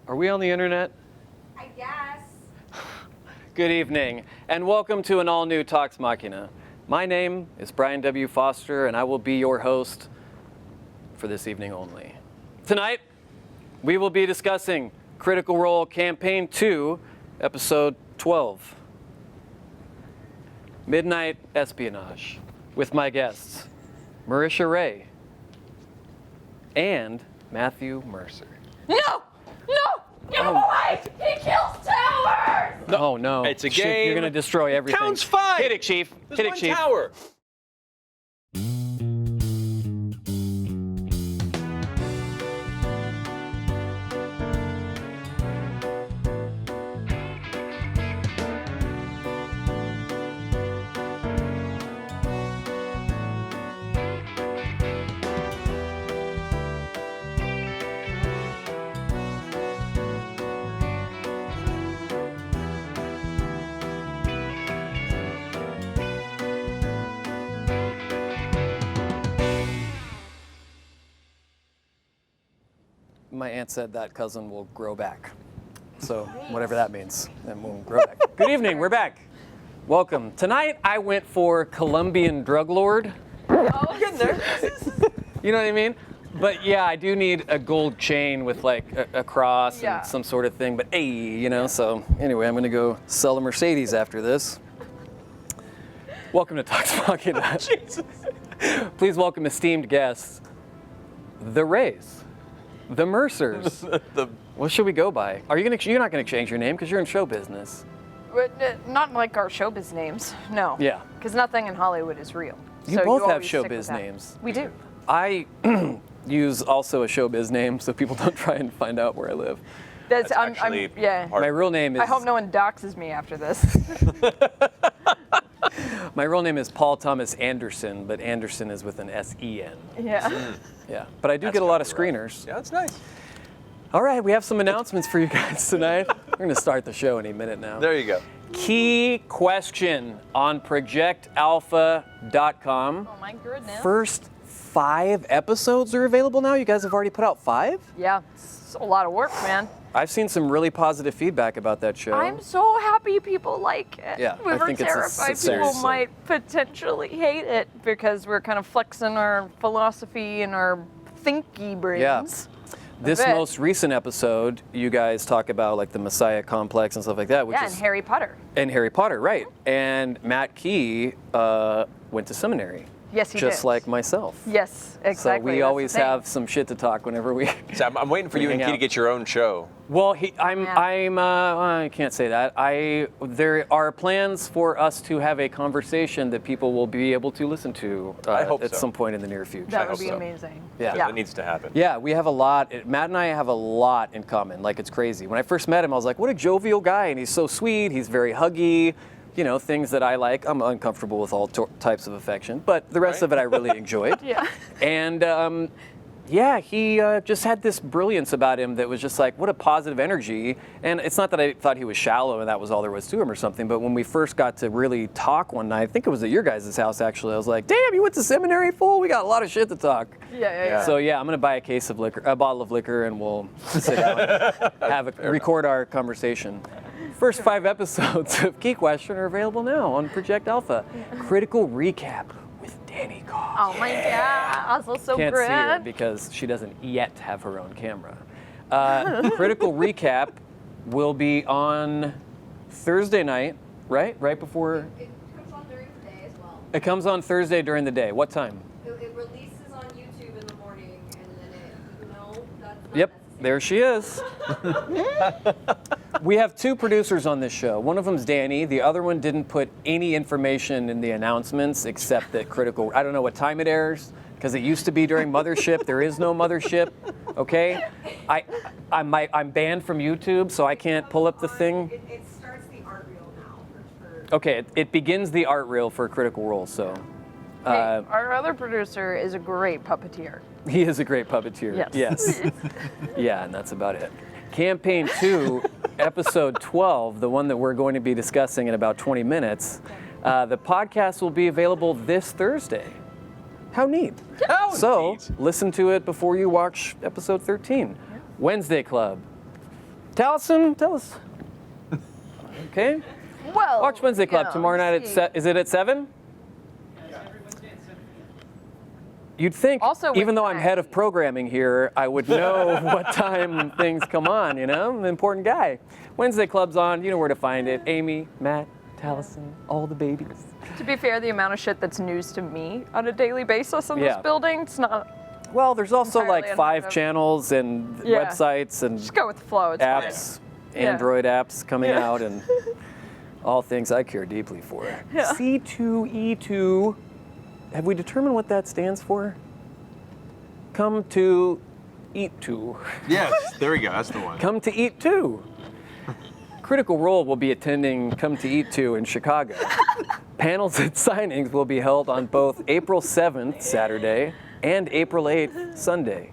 Are we on the internet? I guess. Good evening, and welcome to an all-new Talks Machina. My name is Brian W. Foster, and I will be your host for this evening only. Tonight, we will be discussing Critical Role Campaign 2, Episode 12, Midnight Espionage, with my guests, Marisha Ray and Matthew Mercer. No! Get him away! He kills towers! Oh no. It's a Chief, game. You're gonna destroy everything. Counts 5. Hit it, Chief. There's Hit it, one Chief. tower. My aunt said that cousin will grow back. So whatever that means, then we'll grow back. Good evening, we're back. Welcome. Tonight I went for Colombian drug lord. Oh, getting there. You know what I mean? But yeah, I do need a gold chain with like a cross Yeah. and some sort of thing, but hey, you know, so anyway, I'm gonna go sell a Mercedes after this. Welcome to Talks Machina. Jesus. Please welcome esteemed guests, the Rays, the Mercers. What should we go by? You're not gonna change your name because you're in show business. Not like our showbiz names, no. Yeah. Because nothing in Hollywood is real. You So both have always stick with showbiz that. names. We do. I use also a showbiz name so people don't try and find out where I live. That's actually yeah. hard. My real name is I hope no one doxes me after this. My real name is Paul Thomas Anderson, but Anderson is with an S-E-N. Yeah. Yeah, but I do That's get a lot of kinda rough. screeners. Yeah, that's nice. All right, we have some announcements for you guys tonight. We're going to start the show any minute now. There you go. Key question on projectalpha.com. Oh my goodness. First 5 episodes are available now. You guys have already put out 5? Yeah, it's a lot of work, man. I've seen some really positive feedback about that show. I'm so happy people like it. Yeah, we I were think it's a terrified success. people might potentially hate it because we're kind of flexing our philosophy and our thinky brains. This bit. most recent episode, you guys talk about like the Messiah complex and stuff like that, which Yeah, is and Harry Potter. and Harry Potter, right? And Matt Key went to seminary, Yes, he just did. like myself. Yes, exactly. So we that's the always thing. have some shit to talk whenever we. So I'm waiting for you and Hang Key to out. get your own show. Well, Yeah. I can't say that. There are plans for us to have a conversation that people will be able to listen to I hope at so. some point in the near future. That I would hope be so. amazing. Yeah. That needs to happen. Yeah, we have a lot. Matt and I have a lot in common. Like, it's crazy. When I first met him, I was like, what a jovial guy. And he's so sweet. He's very huggy. You know, things that I like. I'm uncomfortable with all types of affection. But the rest Right. of it I really enjoyed. Yeah. And, yeah, he just had this brilliance about him that was just like, what a positive energy. And it's not that I thought he was shallow and that was all there was to him or something, but when we first got to really talk one night, I think it was at your guys' house actually, I was like, damn, you went to seminary, fool? We got a lot of shit to talk. Yeah. So yeah, I'm gonna buy a bottle of liquor, and we'll sit down and record our conversation. First 5 episodes of Key Question are available now on Project Alpha. Critical recap with Danny Goff. Oh my god, also so Can't see her grand. because she doesn't yet have her own camera. Critical recap will be on Thursday night, right? Right before. It comes on during the day as well. It comes on Thursday during the day. What time? It releases on YouTube in the morning, and then that's not Yep, necessary. there she is. We have 2 producers on this show. One of them's Danny. The other one didn't put any information in the announcements except that Critical. I don't know what time it airs because it used to be during Mothership. There is no Mothership. Okay, I'm banned from YouTube, so I can't pull up the thing. It starts the art reel now. For Okay, it begins the art reel for Critical Role. So Hey, our other producer is a great puppeteer. he is a great puppeteer. Yes. Yeah, and that's about it. Campaign 2, episode 12, the one that we're going to be discussing in about 20 minutes. The podcast will be available this Thursday. How neat. How neat. Listen to it before you watch episode 13. Wednesday Club. Taliesin, tell us. Okay. Well, Watch Wednesday Club tomorrow night at is it at 7? You'd think, Also even though I'm Wednesday. head of programming here, I would know what time things come on, you know? I'm an important guy. Wednesday Club's on, you know where to find it. Amy, Matt, Taliesin, all the babies. To be fair, the amount of shit that's news to me on a daily basis in Yeah. this building, it's not. Well, there's also Entirely like 5 unheard of. channels and Yeah. websites and Just go with the flow. It's fine. apps, Yeah. Android apps coming Yeah. out, and all things I care deeply for. Yeah. C2E12. Have we determined what that stands for? Come to eat to. Yes, there we go. That's the one. Come to eat to. Critical Role will be attending Come to Eat to in Chicago. Panels and signings will be held on both April 7th, Saturday, and April 8th, Sunday.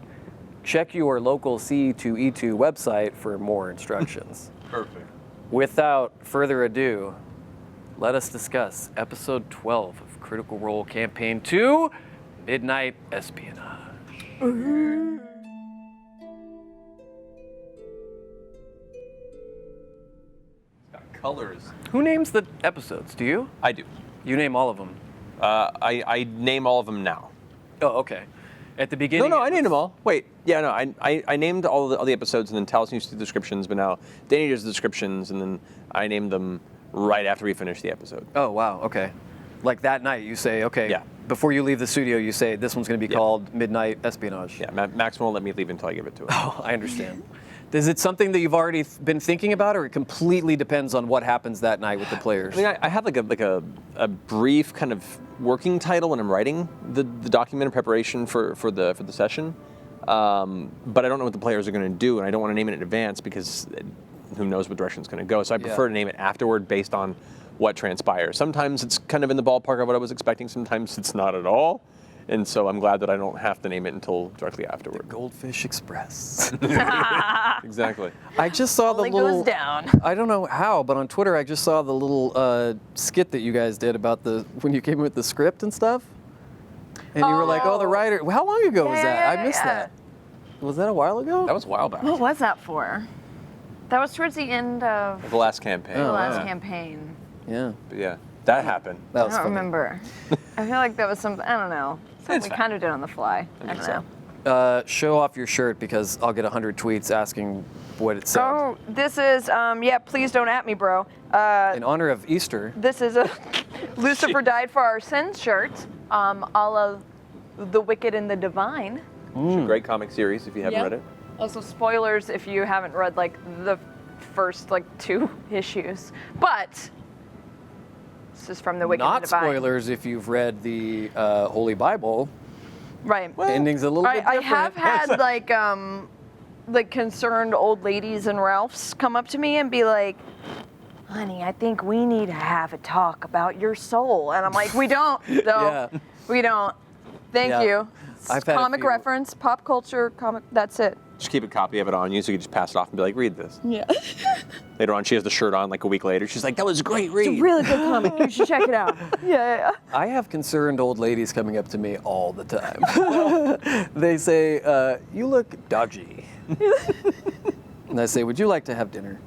Check your local C2E2 website for more instructions. Perfect. Without further ado, let us discuss episode 12 of Critical Role Campaign 2, Midnight Espionage. Colors. Who names the episodes? Do you? I do. You name all of them. I name all of them now. Oh, okay. At the beginning. No, I named them all. Wait, yeah, no, I named all the episodes, and then Taliesin used to do descriptions, but now Danny does the descriptions, and then I named them right after we finish the episode. Oh, wow. Okay. Like that night, you say, okay. Yeah. Before you leave the studio, you say this one's going to be Yeah. called Midnight Espionage. Yeah, Max won't let me leave until I give it to him. Oh, I understand. Is it something that you've already been thinking about, or it completely depends on what happens that night with the players? I mean, I have like a brief kind of working title when I'm writing the document in preparation for the session, but I don't know what the players are going to do, and I don't want to name it in advance because who knows what direction it's going to go. So I prefer to name it afterward based on what transpires. Sometimes it's kind of in the ballpark of what I was expecting. Sometimes it's not at all. And so I'm glad that I don't have to name it until directly afterward. Goldfish Express. Exactly. I just saw Only the little. goes down. I don't know how, but on Twitter I just saw the little skit that you guys did about when you came with the script and stuff. And you were like, "Oh, the writer." How long ago was that? I missed that. Was that a while ago? That was a while back. What was that for? That was towards the end of The last campaign. the last yeah. campaign. Yeah. But yeah, that happened. That I was don't funny. remember. I feel like that was something, I don't know. Something It's we fine. kind of did on the fly. I don't know. Show off your shirt because I'll get 100 tweets asking what it said. Oh, this is, yeah, please don't at me, bro. In honor of Easter. This is a Lucifer Died for Our Sins shirt, a la The Wicked and the Divine. It's a great comic series if you haven't Yeah. read it. Also, spoilers if you haven't read, like, the first, like, 2 issues. But this is from The Wicked and Not the Divine. spoilers if you've read the Holy Bible. Right. The ending's a little bit I different. have had like concerned old ladies and Ralphs come up to me and be like, "Honey, I think we need to have a talk about your soul." And I'm like, "We don't. No, Yeah. we don't. Thank Yeah. you." I've had a Comic few- reference, pop culture, comic. That's it. Just keep a copy of it on you so you can just pass it off and be like, read this. Yeah. Later on, she has the shirt on like a week later. She's like, that was a great read. It's a really good comic. You should check it out. Yeah. I have concerned old ladies coming up to me all the time. They say, "You look dodgy." And I say, "Would you like to have dinner?"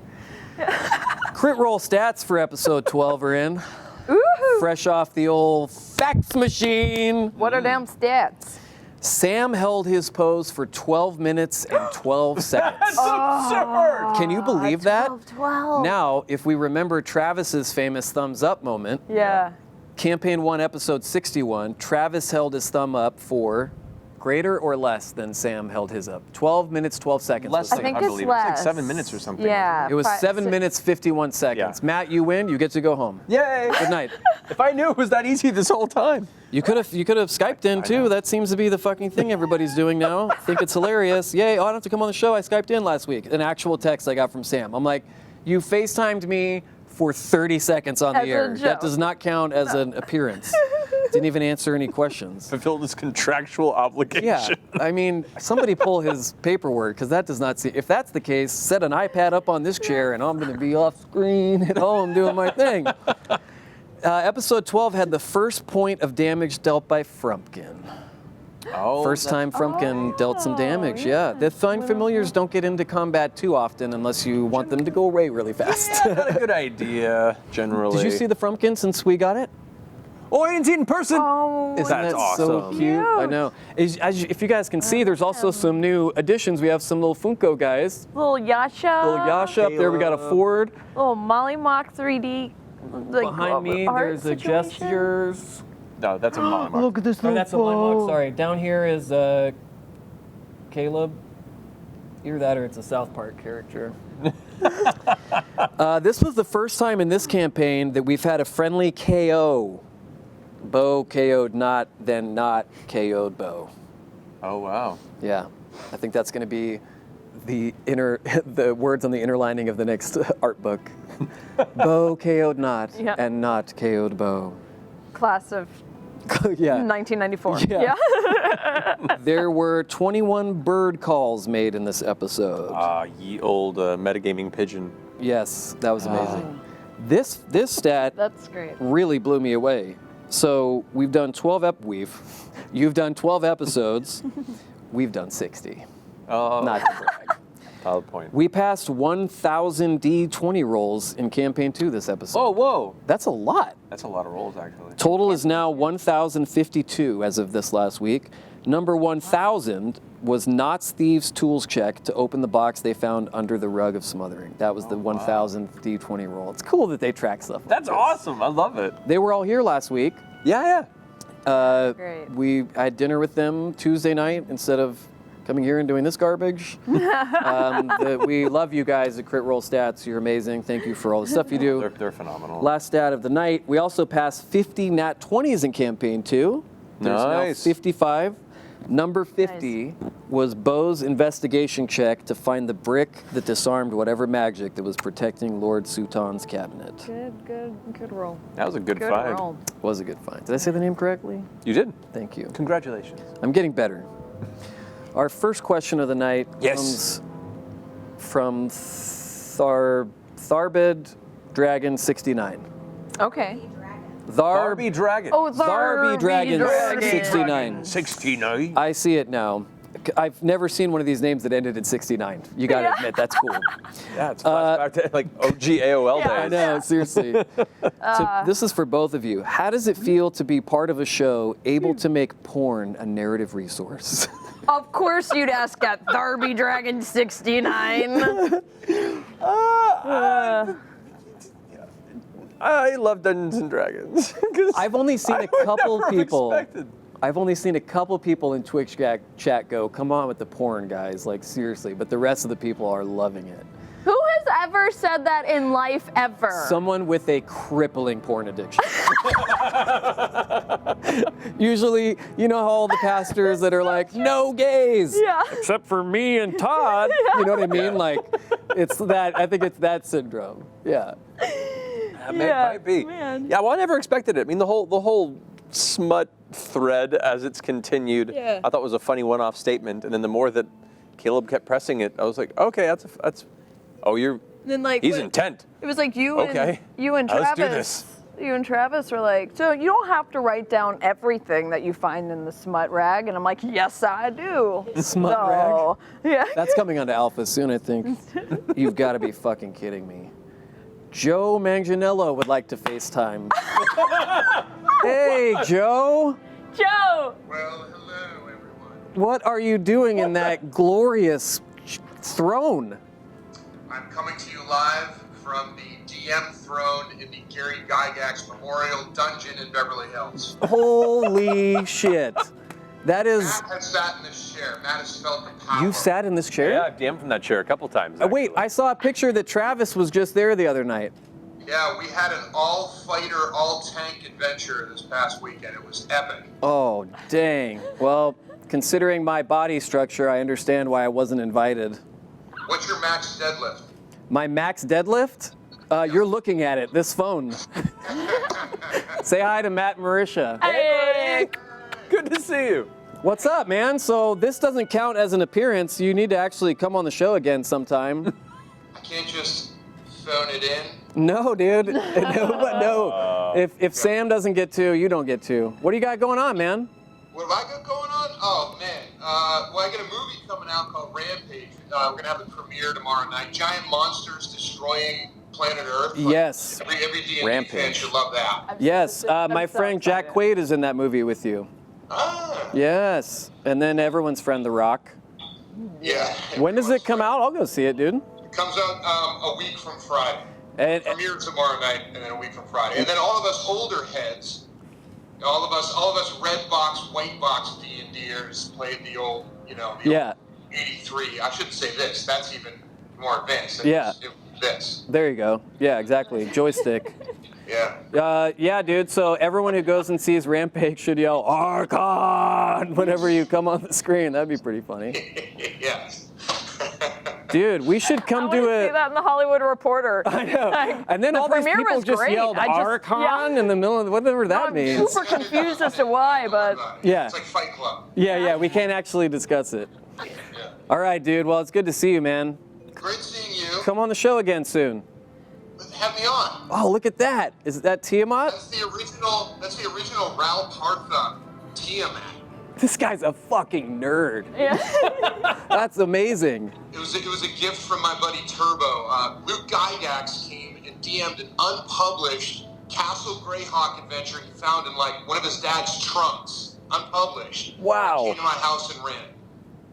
Crit roll stats for episode 12 are in. Woohoo! Fresh off the old fax machine. What are them stats? Sam held his pose for 12 minutes and 12 seconds. absurd. Can you believe that? 12. Now, if we remember Travis's famous thumbs up moment, Yeah. Campaign 1, Episode 61, Travis held his thumb up for greater or less than Sam held his up. 12 minutes, 12 seconds. Less was than, I think I it's believe. It's like less. 7 minutes or something. Yeah. It was 7 6 minutes, 51 seconds. Yeah. Matt, you win. You get to go home. Yay! Good night. If I knew it was that easy this whole time. You could have Skyped in too. That seems to be the fucking thing everybody's doing now. I think it's hilarious. Yay, oh, I don't have to come on the show. I Skyped in last week. An actual text I got from Sam. I'm like, you FaceTimed me for 30 seconds on As the a air. That joke. does not count as an appearance. Didn't even answer any questions. Fulfilled his contractual obligation. Yeah, I mean, somebody pull his paperwork, because that does not seem, if that's the case, set an iPad up on this chair and I'm going to be off screen at home doing my thing. Episode 12 had the first point of damage dealt by Frumpkin. Oh, First time Frumpkin dealt some damage, yeah. The Find Familiars don't get into combat too often unless you want them to go away really fast. Yeah, not a good idea, generally. Did you see the Frumpkin since we got it? Oh, I didn't see it in person! Oh, Isn't That's that so awesome. cute? I know. If you guys can see, there's also some new additions. We have some little Funko guys. little Yasha. Little Yasha up there. We got a Ford. Little Molly Mock 3D. Like, Behind me, art there's a situation. Gestures. No, that's a Molly Mark. Look at this Oh, that's a line walk. Sorry. Down here is Caleb. Either that or it's a South Park character. This was the first time in this campaign that we've had a friendly KO. Bo KO'd Not, then Not KO'd Bo. Oh, wow. Yeah, I think that's going to be the the words on the inner lining of the next art book. Bo KO'd Not, Yeah. and Not KO'd Bo. Class of Yeah. 1994. Yeah. There were 21 bird calls made in this episode. Ye old metagaming pigeon. Yes, that was amazing. This stat That's great. really blew me away. So you've done 12 episodes. We've done 60. Oh, Not to brag. valid point. We passed 1,000 D20 rolls in campaign 2 this episode. Oh, whoa. That's a lot. That's a lot of rolls, actually. Total is now 1,052 as of this last week. Number 1,000 was Knott's Thieves' Tools check to open the box they found under the rug of smothering. That was the 1,000th D20 roll. It's cool that they track stuff. like That's this. awesome. I love it. They were all here last week. Yeah. Great. I had dinner with them Tuesday night instead of coming here and doing this garbage. We love you guys at Crit Roll Stats. You're amazing. Thank you for all the stuff you do. They're phenomenal. Last stat of the night, we also passed 50 Nat 20s in campaign 2. There's Nice. now 55. Number 50 was Bo's investigation check to find the brick that disarmed whatever magic that was protecting Lord Sutan's cabinet. Good roll. That was a good Good find. roll. Was a good find. Did I say the name correctly? You did. Thank you. Congratulations. I'm getting better. Our first question of the night Yes. comes from Tharbid Dragon 69. Okay. Barbie Dragon. Oh, Tharby Dragon 69. 69. I see it now. I've never seen one of these names that ended in 69. You gotta admit, that's cool. Yeah, it's flashback to like OG AOL days. I know, seriously. So this is for both of you. How does it feel to be part of a show able to make porn a narrative resource? Of course you'd ask at Tharby Dragon 69. I love Dungeons and Dragons. I've only seen a couple people. Expected. I've only seen a couple people in Twitch chat go, "Come on with the porn, guys!" Like seriously, but the rest of the people are loving it. Who has ever said that in life ever? Someone with a crippling porn addiction. Usually, you know how all the pastors that are like, "No gays," Yeah. except for me and Todd. You know what I mean? Like, it's that. I think it's that syndrome. Yeah. Might be. man. Yeah, well, I never expected it. I mean, the whole smut thread as it's continued, Yeah. I thought was a funny one-off statement. And then the more that Caleb kept pressing it, I was like, okay, that's. Oh, Then like he's what- intent. It was like you Okay. and Travis. Let's do this. You and Travis were like, so you don't have to write down everything that you find in the smut rag, and I'm like, yes, I do. Smut rag? Yeah. That's coming onto Alpha soon, I think. You've got to be fucking kidding me. Joe Manganiello would like to FaceTime. Hey, Joe. Joe. Well, hello, everyone. What are you doing in that glorious throne? I'm coming to you live from the DM throne in the Gary Gygax Memorial Dungeon in Beverly Hills. Holy shit. That is. Matt has sat in this chair. Matt has felt the power. You sat in this chair? Yeah, I've DM'd from that chair a couple times. Wait, I saw a picture that Travis was just there the other night. Yeah, we had an all-fighter, all-tank adventure this past weekend. It was epic. Oh, dang. Well, considering my body structure, I understand why I wasn't invited. What's your max deadlift? My max deadlift? You're looking at it, this phone. Say hi to Matt and Marisha. Hey. Good to see you. What's up, man? So this doesn't count as an appearance. You need to actually come on the show again sometime. I can't just phone it in. No, dude. No. If Sam doesn't get to, you don't get to. What do you got going on, man? What have I got going on? Oh, Well, I got a movie coming out called Rampage. We're gonna have the premiere tomorrow night. Giant monsters destroying planet Earth. Like, Yes. Every D&D fan Rampage. should love that. Yes, my so friend Jack excited. Quaid is in that movie with you. Ah. Yes, and then everyone's friend The Rock. Yeah. When does it come out? I'll go see it, dude. It comes out a week from Friday. And Premiere tomorrow night, and then a week from Friday. And then all of us older heads, all of us red box, white box D&Ders played the old, yeah, old 83. I shouldn't say this. That's even more advanced. Yeah. It was this. there you go. Yeah, exactly. Joystick. Yeah. Yeah, dude. So everyone who goes and sees Rampage should yell "Archon" whenever you come on the screen. That'd be pretty funny. Yes. Dude, we should I come want to do see it. that in the Hollywood Reporter. I know. Like, And then the all these premiere people was just great. yelled I just- "Archon" yeah. in the middle of whatever that I'm means. super confused as to why, but Yeah. It's like Fight Club. Yeah, we can't actually discuss it. Yeah. All right, dude. Well, it's good to see you, man. Great seeing you. Come on the show again soon. Have me on. Oh, look at that. Is that Tiamat? That's the original Ralph Partha Tiamat. This guy's a fucking nerd. yeah. That's amazing. It was a gift from my buddy Turbo. Luke Gygax came and DM'd an unpublished Castle Greyhawk adventure he found in like one of his dad's trunks, unpublished. Wow. He came to my house and ran.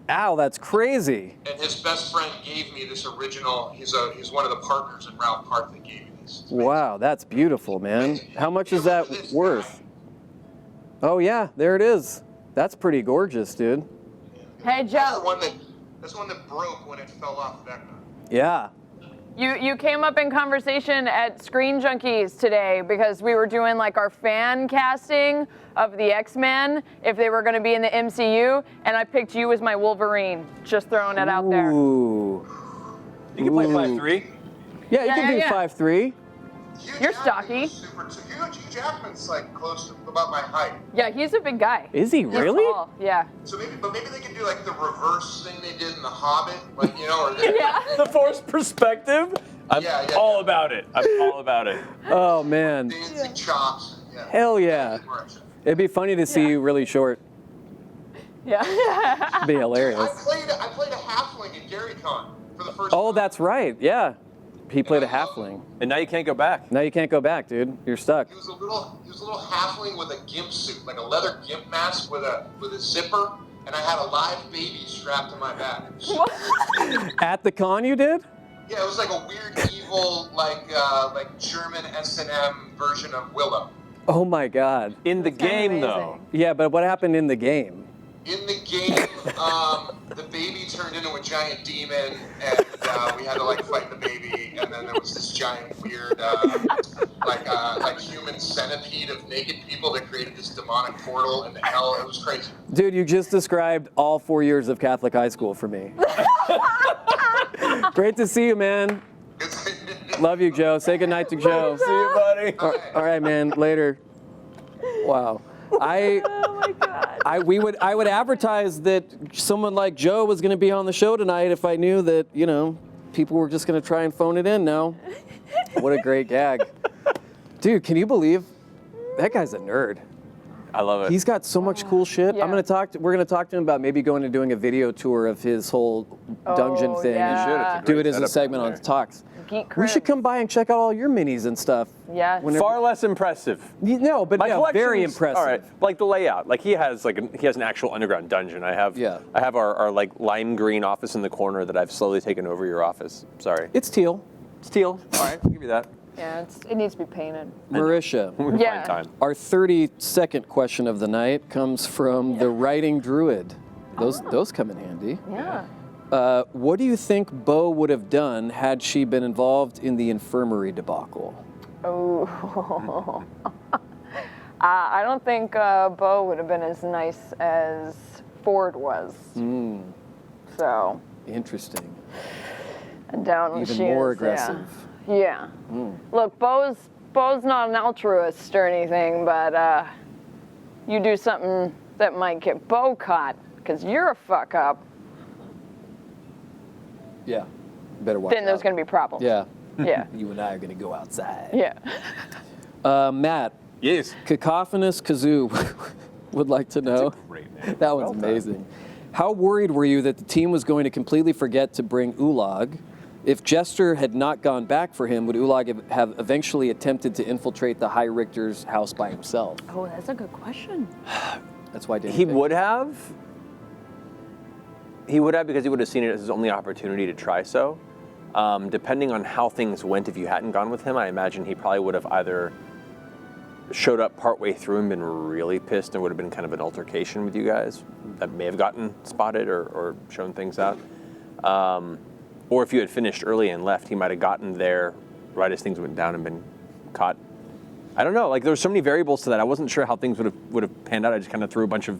Ow, that's crazy. And his best friend gave me this original. He's one of the partners in Ralph Partha that gave me this. Wow, that's beautiful, man. How much is that worth? Oh yeah, there it is. That's pretty gorgeous, dude. Hey, That's Joe. the one that broke when it fell off Vecna. Yeah. You came up in conversation at Screen Junkies today because we were doing like our fan casting of the X-Men if they were going to be in the MCU, and I picked you as my Wolverine. Just throwing it out there. Ooh. You can play Ooh. 5'3". Yeah, you Yeah, can do yeah. 5'3". Hugh You're Jackman stocky. was Hugh Jackman's like close to about my height. Yeah, he's a big guy. Is he He's really? tall. Yeah. So maybe they can do like the reverse thing they did in The Hobbit, like or Yeah. The forced perspective. I'm Yeah. all about it. I'm all about it. Oh man. dancing chops. Yeah. Hell yeah. It'd be funny to see you really short. Yeah. It'd be hilarious. I played a halfling in GaryCon for the first Oh, time. that's right. Yeah. He played a halfling. And now you can't go back. Now you can't go back, dude. You're stuck. He was a little halfling with a gimp suit, like a leather gimp mask with a zipper, and I had a live baby strapped to my back. At the con you did? Yeah, it was like a weird, evil, like German S&M version of Willow. Oh my god. In the game, though. Yeah, but what happened in the game? In the game, the baby turned into a giant demon, and we had to like fight the baby. And then there was this giant, weird, like human centipede of naked people that created this demonic portal into hell. It was crazy. Dude, you just described all 4 years of Catholic high school for me. Great to see you, man. Love you, Joe. Say goodnight to Joe. See you, buddy. All right, man. Later. Wow. Oh my God. I would advertise that someone like Joe was going to be on the show tonight if I knew that, people were just going to try and phone it in now. What a great gag. Dude, can you believe that guy's a nerd? I love it. He's got so much cool shit. Yeah. We're gonna talk to him about maybe going and doing a video tour of his whole dungeon Oh, thing. yeah. You should. It's a Do great it as a setup segment down on there. Talks. Geek We Cribs. should come by and check out all your minis and stuff. Yeah. Whenever- Far less impressive. No, but My yeah, very collection's- impressive. All right, like the layout. Like he has an actual underground dungeon. I have our like lime green office in the corner that I've slowly taken over your office. Sorry. It's teal. It's teal. All right, I'll give you that. Yeah, it needs to be painted. Marisha, We'll Yeah. find time. our 32nd question of the night comes from the writing druid. Those come in handy. Yeah. What do you think Bo would have done had she been involved in the infirmary debacle? Oh. I don't think Bo would have been as nice as Ford was. So, Interesting. down when Even she more is, aggressive. Yeah. Look, Bo's not an altruist or anything, but you do something that might get Bo caught, because you're a fuck up, Yeah. Better watch then there's out. going to be problems. Yeah. Yeah. You and I are going to go outside. Yeah. Matt, Yes. Cacophonous Kazoo would like to know. Great name. That one's Well done. amazing. How worried were you that the team was going to completely forget to bring Ulag? If Jester had not gone back for him, would Ulag have eventually attempted to infiltrate the High Richter's house by himself? Oh, that's a good question. That's why Danny He picked would have. He would have, because he would have seen it as his only opportunity to try so. Depending on how things went, if you hadn't gone with him, I imagine he probably would have either showed up partway through and been really pissed and would have been kind of an altercation with you guys that may have gotten spotted or shown things out. Or if you had finished early and left, he might have gotten there right as things went down and been caught. I don't know. Like, there's so many variables to that. I wasn't sure how things would have panned out. I just kind of threw a bunch of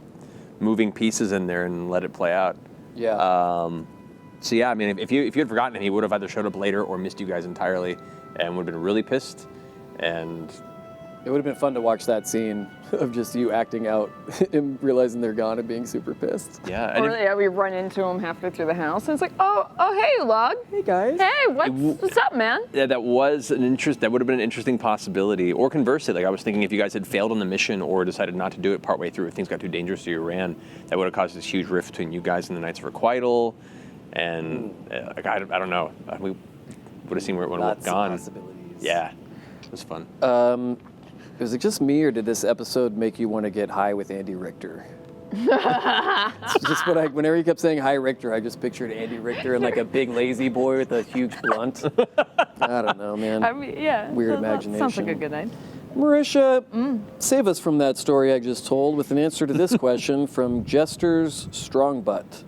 moving pieces in there and let it play out. Yeah. So yeah, I mean, if you had forgotten him, he would have either showed up later or missed you guys entirely, and would have been really pissed. And It would have been fun to watch that scene of just you acting out and realizing they're gone and being super pissed. yeah, and Or yeah, we run into him halfway through the house, and it's like, oh, hey, Log. Hey guys. Hey, what's up, man? yeah, that was an interest. That would have been an interesting possibility. Or conversely, like I was thinking, if you guys had failed on the mission or decided not to do it partway through, if things got too dangerous, so you ran, that would have caused this huge rift between you guys and the Knights of Requital. And like, I don't know. We would have seen where it would have Lots gone. of possibilities. Yeah, it was fun. Was it just me, or did this episode make you want to get high with Andy Richter? It's just whenever you kept saying hi Richter, I just pictured Andy Richter and like a big lazy boy with a huge blunt. I don't know, man. I mean, yeah. Weird that imagination. Sounds like a good night. Marisha, save us from that story I just told with an answer to this question from Jester's Strong Butt.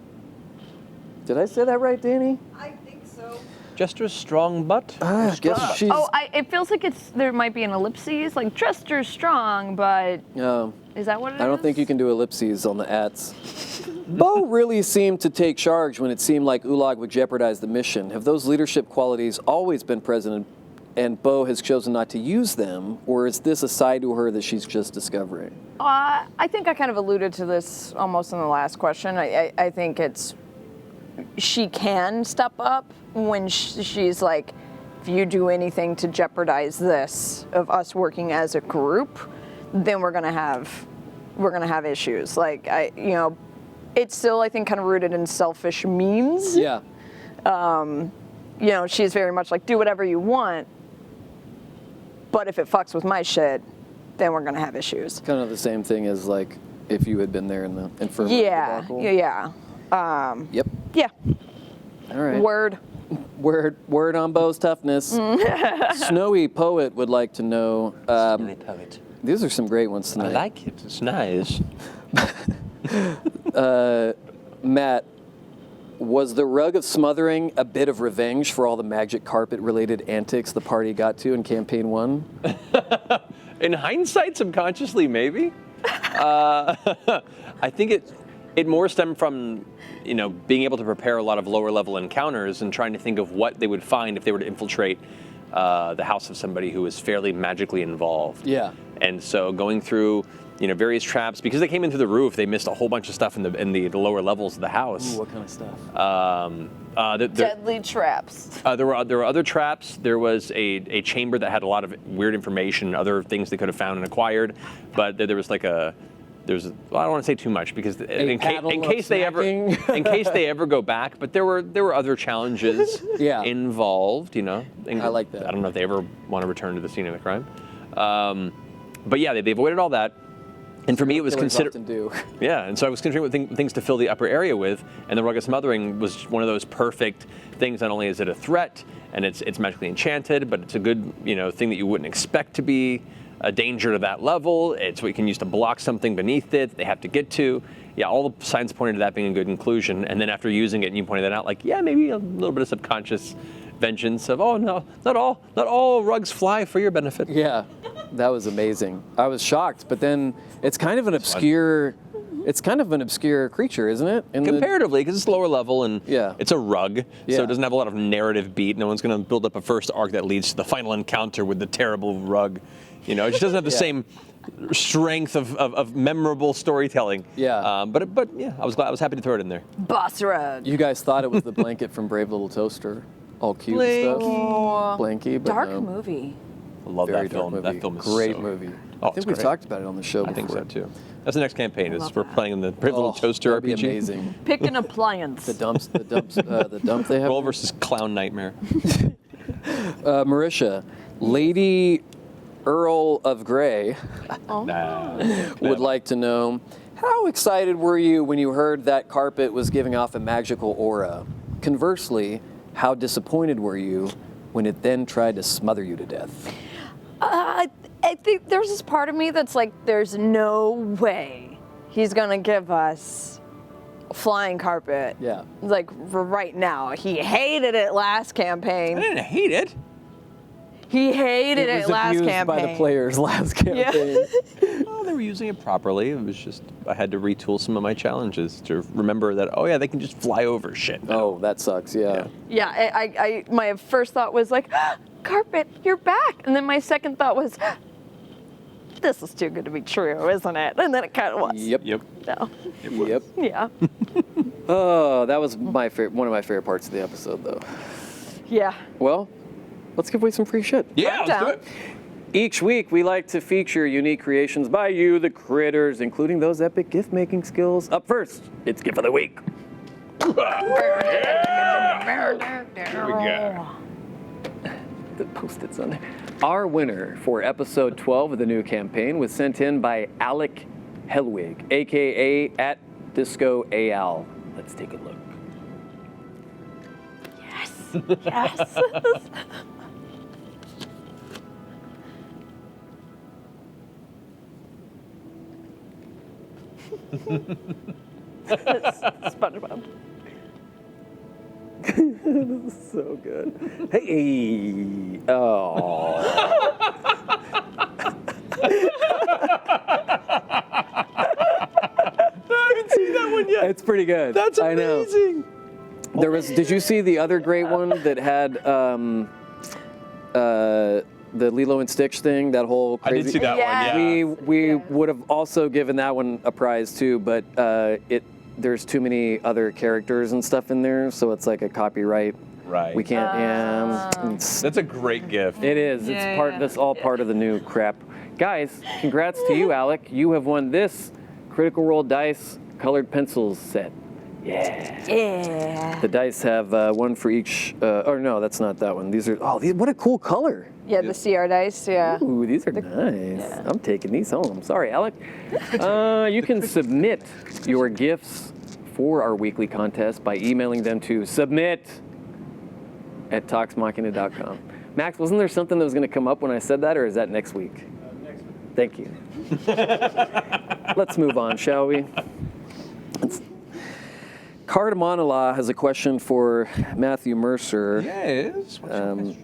Did I say that right, Danny? I think so. Jester's strong butt. I guess she's. Oh, it feels like there might be an ellipses, like Jester's strong, but is that what it is? I don't think you can do ellipses on the ats. Bo really seemed to take charge when it seemed like Ulag would jeopardize the mission. Have those leadership qualities always been present and Bo has chosen not to use them, or is this a side to her that she's just discovering? I think I kind of alluded to this almost in the last question. I think it's she can step up when she's like, if you do anything to jeopardize this of us working as a group, then we're gonna have issues. Like it's still, I think, kind of rooted in selfish means. Yeah. She's very much like, do whatever you want, but if it fucks with my shit, then we're gonna have issues. Kind of the same thing as like if you had been there in the infirmary. Yeah. debacle. Yeah. Yep. Yeah. All right. Word. on Bo's toughness. Snowy Poet would like to know. These are some great ones tonight. I like it. It's nice. Matt, was the rug of smothering a bit of revenge for all the magic carpet related antics the party got to in campaign 1? In hindsight, subconsciously, maybe. I think it more stemmed from, being able to prepare a lot of lower level encounters and trying to think of what they would find if they were to infiltrate the house of somebody who was fairly magically involved. Yeah. And so going through, various traps, because they came in through the roof, they missed a whole bunch of stuff in the lower levels of the house. Ooh, what kind of stuff? Deadly traps. There were other traps. There was a chamber that had a lot of weird information, other things they could have found and acquired. But there was like I don't want to say too much because in case they ever go back. But there were other challenges involved. I like that. I don't know if they ever want to return to the scene of the crime. But yeah, they avoided all that. And for me, it was considered. Yeah, and so I was considering things to fill the upper area with, and the Rug of Smothering was one of those perfect things. Not only is it a threat, and it's magically enchanted, but it's a good thing that you wouldn't expect to be a danger to that level. It's what you can use to block something beneath it that they have to get to. Yeah, all the signs pointed to that being a good inclusion. And then after using it, and you pointed that out, like, yeah, maybe a little bit of subconscious vengeance of, oh no, not all rugs fly for your benefit. Yeah, that was amazing. I was shocked, but then it's kind of an obscure creature, isn't it? Comparatively, because it's lower level and it's a rug, so Yeah. it doesn't have a lot of narrative beat. No one's going to build up a first arc that leads to the final encounter with the terrible rug. It just doesn't have the same strength of memorable storytelling. Yeah. But yeah, I was happy to throw it in there. Boss rug. You guys thought it was the blanket from Brave Little Toaster, all cute and stuff. Blanky, but Dark no. movie. I love Very that dark film. movie. That film is great so movie. Oh, I think it's we've great. talked about it on the show I before. think so too. That's the next campaign. Is love we're that. playing in the little toaster that'd be RPG. amazing. Pick an appliance. The dump they have. Roll versus Clown Nightmare. Marisha, Lady Earl of Grey would like to know, how excited were you when you heard that carpet was giving off a magical aura? Conversely, how disappointed were you when it then tried to smother you to death? I think there's this part of me that's like, there's no way he's gonna give us a flying carpet. Yeah. Like right now. He hated it last I campaign. didn't hate it. He hated It it was last abused campaign. by the players last campaign. Well, they were using it properly. It was just I had to retool some of my challenges to remember that. Oh yeah, they can just fly over shit. Oh, that sucks. Yeah. Yeah, I my first thought was like, carpet, you're back. And then my second thought was, this is too good to be true, isn't it? And then it kind of was. Yep. Yep. No. Yep. Yeah. Oh, that was my one of my favorite parts of the episode, though. Yeah. Well, let's give away some free shit. Yeah, let's do down. it. Each week, we like to feature unique creations by you, the critters, including those epic gift-making skills. Up first, it's Gift of the Week. Here we go. The Post-its on there. Our winner for episode 12 of the new campaign was sent in by Alec Helwig, a.k.a. at Disco AL. Let's take a look. Yes. Yes. SpongeBob. So good. Hey. Oh. I haven't seen that one yet. It's pretty good. That's I know. amazing. There was. Did you see the other great one that had the Lilo and Stitch thing? That whole I crazy. did see that Yes. one. Yeah. We would have also given that one a prize too, but there's too many other characters and stuff in there, so it's like a copyright. Right. We can't. Yeah. It's- That's a great gift. It is. It's part. yeah. That's all part of the new crap. Guys, congrats to you, Alec. You have won this Critical Role Dice colored pencils set. Yeah. Yeah. The dice have one for each. Or no, that's not that one. These are. Oh, what a cool color. Yeah, the CR dice, yeah. Ooh, these are nice. yeah. I'm taking these home. Sorry, Alec. You can submit your gifts for our weekly contest by emailing them to submit@talksmachina.com. Max, wasn't there something that was going to come up when I said that, or is that next week? Next week. Thank you. Let's move on, shall we? Cardamonala has a question for Matthew Mercer. Yes. What's your question?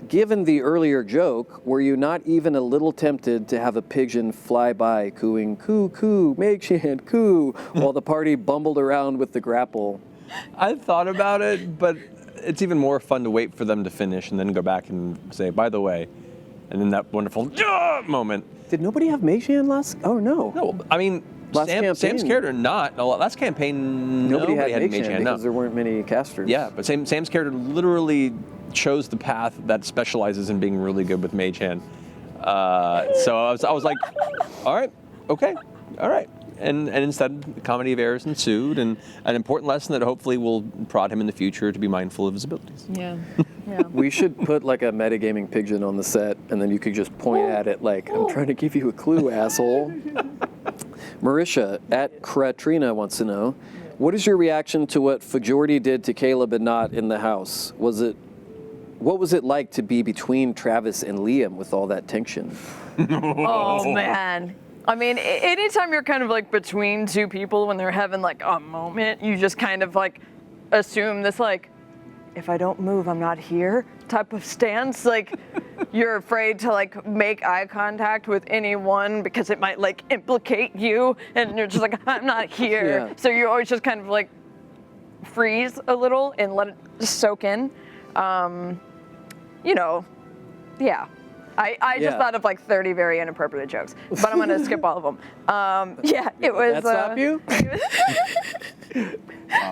Given the earlier joke, were you not even a little tempted to have a pigeon fly by cooing, coo, coo, Mage-Hand, coo, while the party bumbled around with the grapple? I thought about it, but it's even more fun to wait for them to finish and then go back and say, by the way, and then that wonderful moment. Did nobody have Mage-Hand last? Oh, no. No, I mean, Last campaign. Sam's character not. No, last campaign, Nobody had Mage Mage-Hand Hand, no. because there weren't many casters. Yeah, but Sam's character literally chose the path that specializes in being really good with Mage Hand. So I was like, all right, okay, all right. And instead, the comedy of errors ensued, and an important lesson that hopefully will prod him in the future to be mindful of his abilities. Yeah. Yeah. We should put like a metagaming pigeon on the set, and then you could just point at it like, I'm trying to give you a clue, asshole. Marisha at Kratrina wants to know, what is your reaction to what Fajordi did to Caleb and Not in the house? What was it like to be between Travis and Liam with all that tension? Oh, man. I mean, anytime you're kind of like between two people when they're having like a moment, you just kind of like assume this like, if I don't move, I'm not here type of stance. Like, you're afraid to like make eye contact with anyone because it might like implicate you, and you're just like, I'm not here. Yeah. So you always just kind of like freeze a little and let it just soak in. You know, yeah. I just thought of like 30 very inappropriate jokes, but I'm gonna skip all of them. Yeah, it was. That stop you?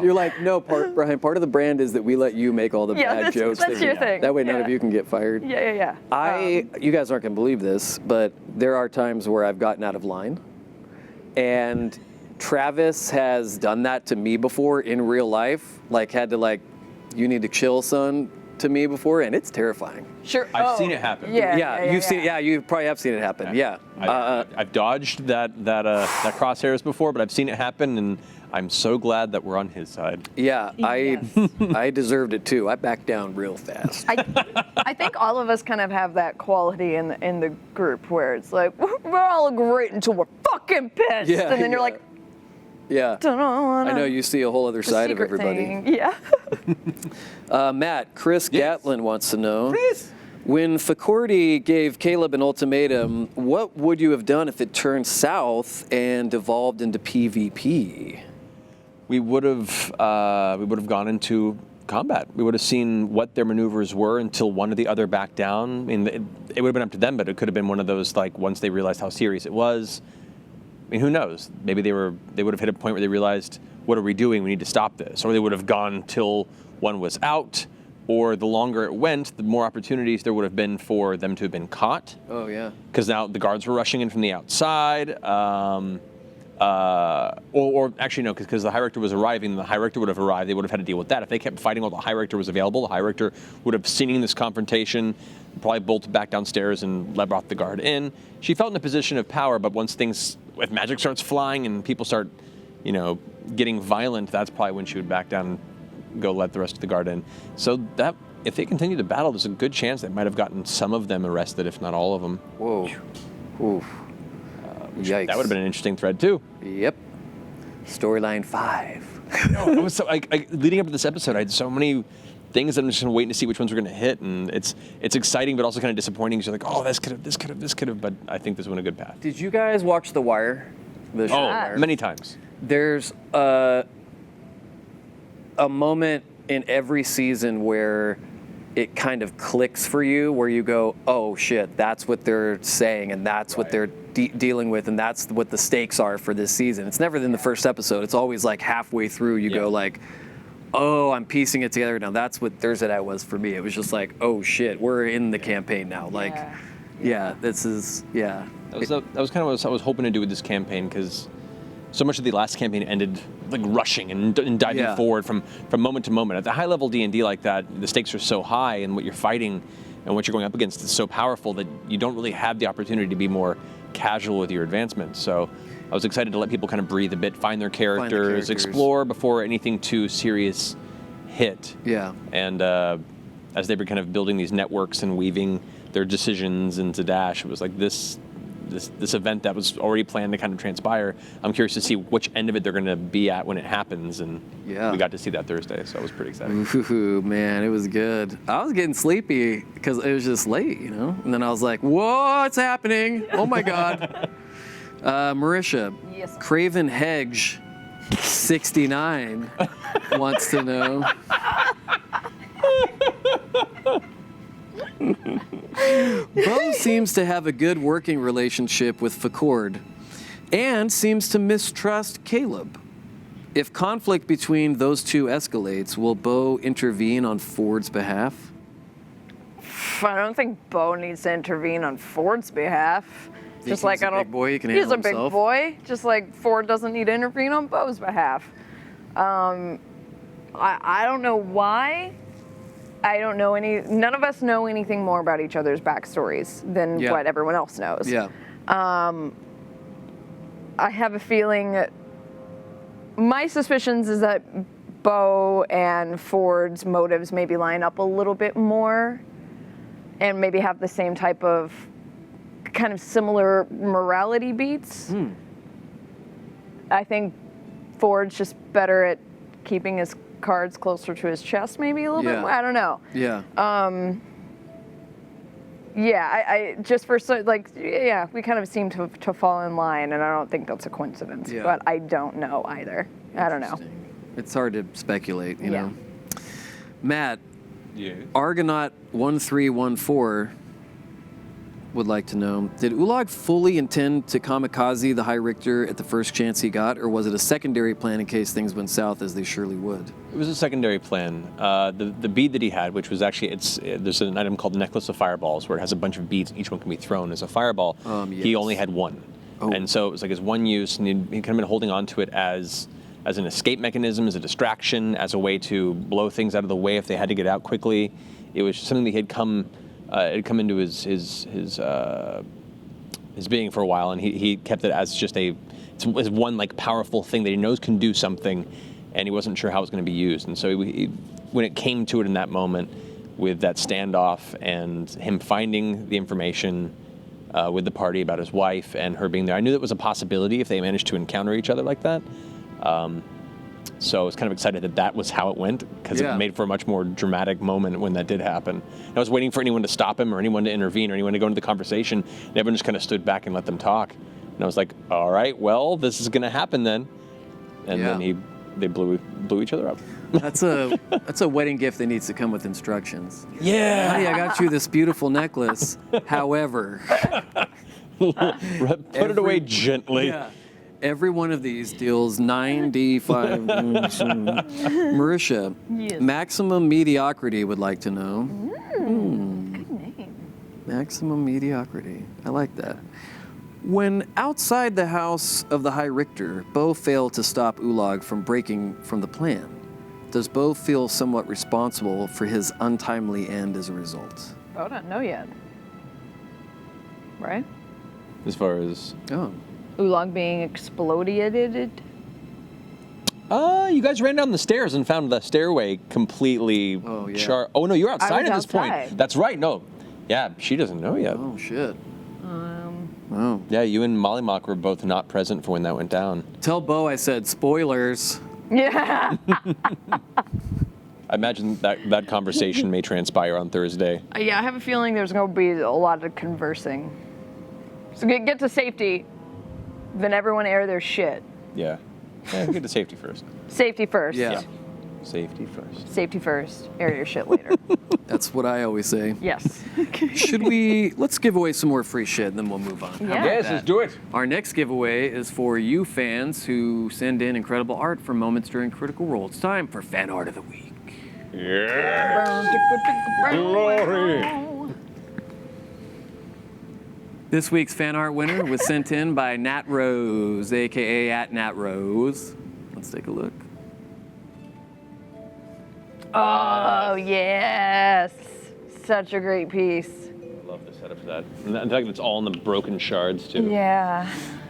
You're like, no, Brian, part of the brand is that we let you make all the bad jokes. That's your thing. That way none of you can get fired. Yeah. You guys aren't going to believe this, but there are times where I've gotten out of line. And Travis has done that to me before in real life. Like, had to like, you need to chill, son, to me before, and it's terrifying. Sure. I've seen it happen. You've seen it. Yeah, you probably have seen it happen. Yeah. I've dodged that crosshairs before, but I've seen it happen, and I'm so glad that we're on his side. Yeah, Yes. I deserved it too. I backed down real fast. I think all of us kind of have that quality in the group where it's like we're all great until we're fucking pissed, Yeah, and then you're like, yeah. I know you see a whole other side of everybody. Yeah. Matt, Chris Gatlin wants to know. When Facordi gave Caleb an ultimatum, what would you have done if it turned south and devolved into PvP? We would have gone into combat. We would have seen what their maneuvers were until one or the other backed down. I mean, it would have been up to them, but it could have been one of those, like, once they realized how serious it was. I mean, who knows? Maybe they would have hit a point where they realized, what are we doing? We need to stop this. Or they would have gone till one was out. Or the longer it went, the more opportunities there would have been for them to have been caught. Oh, yeah. Because now the guards were rushing in from the outside. Or actually, no, because the High Rector was arriving. The High Rector would have arrived. They would have had to deal with that. If they kept fighting while the High Rector was available, the High Rector would have seen this confrontation, probably bolted back downstairs and let brought the guard in. She felt in a position of power, but once if magic starts flying and people start, getting violent, that's probably when she would back down and go let the rest of the guard in. So that, if they continue to battle, there's a good chance they might have gotten some of them arrested, if not all of them. Whoa. Oof. Yikes. That would have been an interesting thread, too. Yep. Storyline 5. I was so, leading up to this episode, I had so many things that I'm just waiting to see which ones we're going to hit, and it's exciting, but also kind of disappointing, because you're like, oh, this could have, but I think this went a good path. Did you guys watch The Wire? The show Wire? Many times. There's a moment in every season where it kind of clicks for you, where you go, oh shit, that's what they're saying, and that's what they're dealing with, and that's what the stakes are for this season. It's never in the first episode. It's always like halfway through you go like, oh, I'm piecing it together now. That's what Thursday night was for me. It was just like, oh shit, we're in the campaign now. Like, this is, That was kind of what I was hoping to do with this campaign, because so much of the last campaign ended like rushing and diving forward from moment to moment. At the high level D&D like that, the stakes are so high, and what you're fighting and what you're going up against is so powerful that you don't really have the opportunity to be more casual with your advancement. So I was excited to let people kind of breathe a bit, find their characters, explore before anything too serious hit. Yeah. And as they were kind of building these networks and weaving their decisions into Dash, it was like this event that was already planned to kind of transpire. I'm curious to see which end of it they're going to be at when it happens, and we got to see that Thursday, so it was pretty exciting. Ooh, man, it was good. I was getting sleepy because it was just late, and then I was like, what's happening? Oh my God. Marisha, yes. Craven Hedge 69 wants to know. Bo seems to have a good working relationship with Facord and seems to mistrust Caleb. If conflict between those two escalates, will Bo intervene on Ford's behalf? I don't think Bo needs to intervene on Ford's behalf. Just like he's a big boy, he can handle himself. He's a big boy, just like Ford doesn't need to intervene on Bo's behalf. I don't know why. None of us know anything more about each other's backstories than what everyone else knows. Yeah. I have a feeling, my suspicions is that Bo and Ford's motives maybe line up a little bit more and maybe have the same type of kind of similar morality beats. I think Ford's just better at keeping his cards closer to his chest, maybe a little bit more. I don't know. Yeah. I just for we kind of seem to fall in line, and I don't think that's a coincidence. Yeah. But I don't know either. I don't know. It's hard to speculate, you know. Matt, Yeah. Argonaut 1314 would like to know, did Ulag fully intend to kamikaze the High Richter at the first chance he got, or was it a secondary plan in case things went south, as they surely would? It was a secondary plan. The bead that he had, which was actually, there's an item called Necklace of Fireballs, where it has a bunch of beads, and each one can be thrown as a fireball. Yes. He only had one. Oh. And so it was like his one use, and he'd kind of been holding on to it as an escape mechanism, as a distraction, as a way to blow things out of the way if they had to get out quickly. It was something that had come into his being for a while, and he kept it as just it's one like powerful thing that he knows can do something, and he wasn't sure how it was going to be used. And so when it came to it in that moment, with that standoff and him finding the information with the party about his wife and her being there, I knew that was a possibility if they managed to encounter each other like that. So I was kind of excited that was how it went, because it made for a much more dramatic moment when that did happen. And I was waiting for anyone to stop him or anyone to intervene or anyone to go into the conversation, and everyone just kind of stood back and let them talk. And I was like, all right, well, this is going to happen then. And then they blew each other up. That's a wedding gift that needs to come with instructions. Yeah. Honey, I got you this beautiful necklace. However, Put it away gently. Yeah. Every one of these deals 9d5. Marisha, Yes. Maximum Mediocrity would like to know. Good name. Maximum Mediocrity. I like that. When outside the house of the High Richter, Bo failed to stop Ulag from breaking from the plan, does Bo feel somewhat responsible for his untimely end as a result? Oh, don't know yet. Right? As far as... Oh. Ulag being exploded. You guys ran down the stairs and found the stairway completely Oh, no, you're outside at this point. That's right, no. Yeah, she doesn't know yet. Oh, shit. Oh. Yeah, you and Molly Mock were both not present for when that went down. Tell Bo I said spoilers. Yeah. I imagine that conversation may transpire on Thursday. Yeah, I have a feeling there's going to be a lot of conversing. So get to safety, then everyone air their shit. Yeah. Get to safety first. Safety first. Yeah. Safety first. Safety first, air your shit later. That's what I always say. Yes. Let's give away some more free shit and then we'll move on. How Yeah. about Yes, that? let's do it. Our next giveaway is for you fans who send in incredible art from moments during Critical Role. It's time for Fan Art of the Week. Glory. This week's fan art winner was sent in by Nat Rose, aka @NatRose. Let's take a look. Oh, yes. Such a great piece. I love the setup for that. And the fact that it's all in the broken shards, too. Yeah.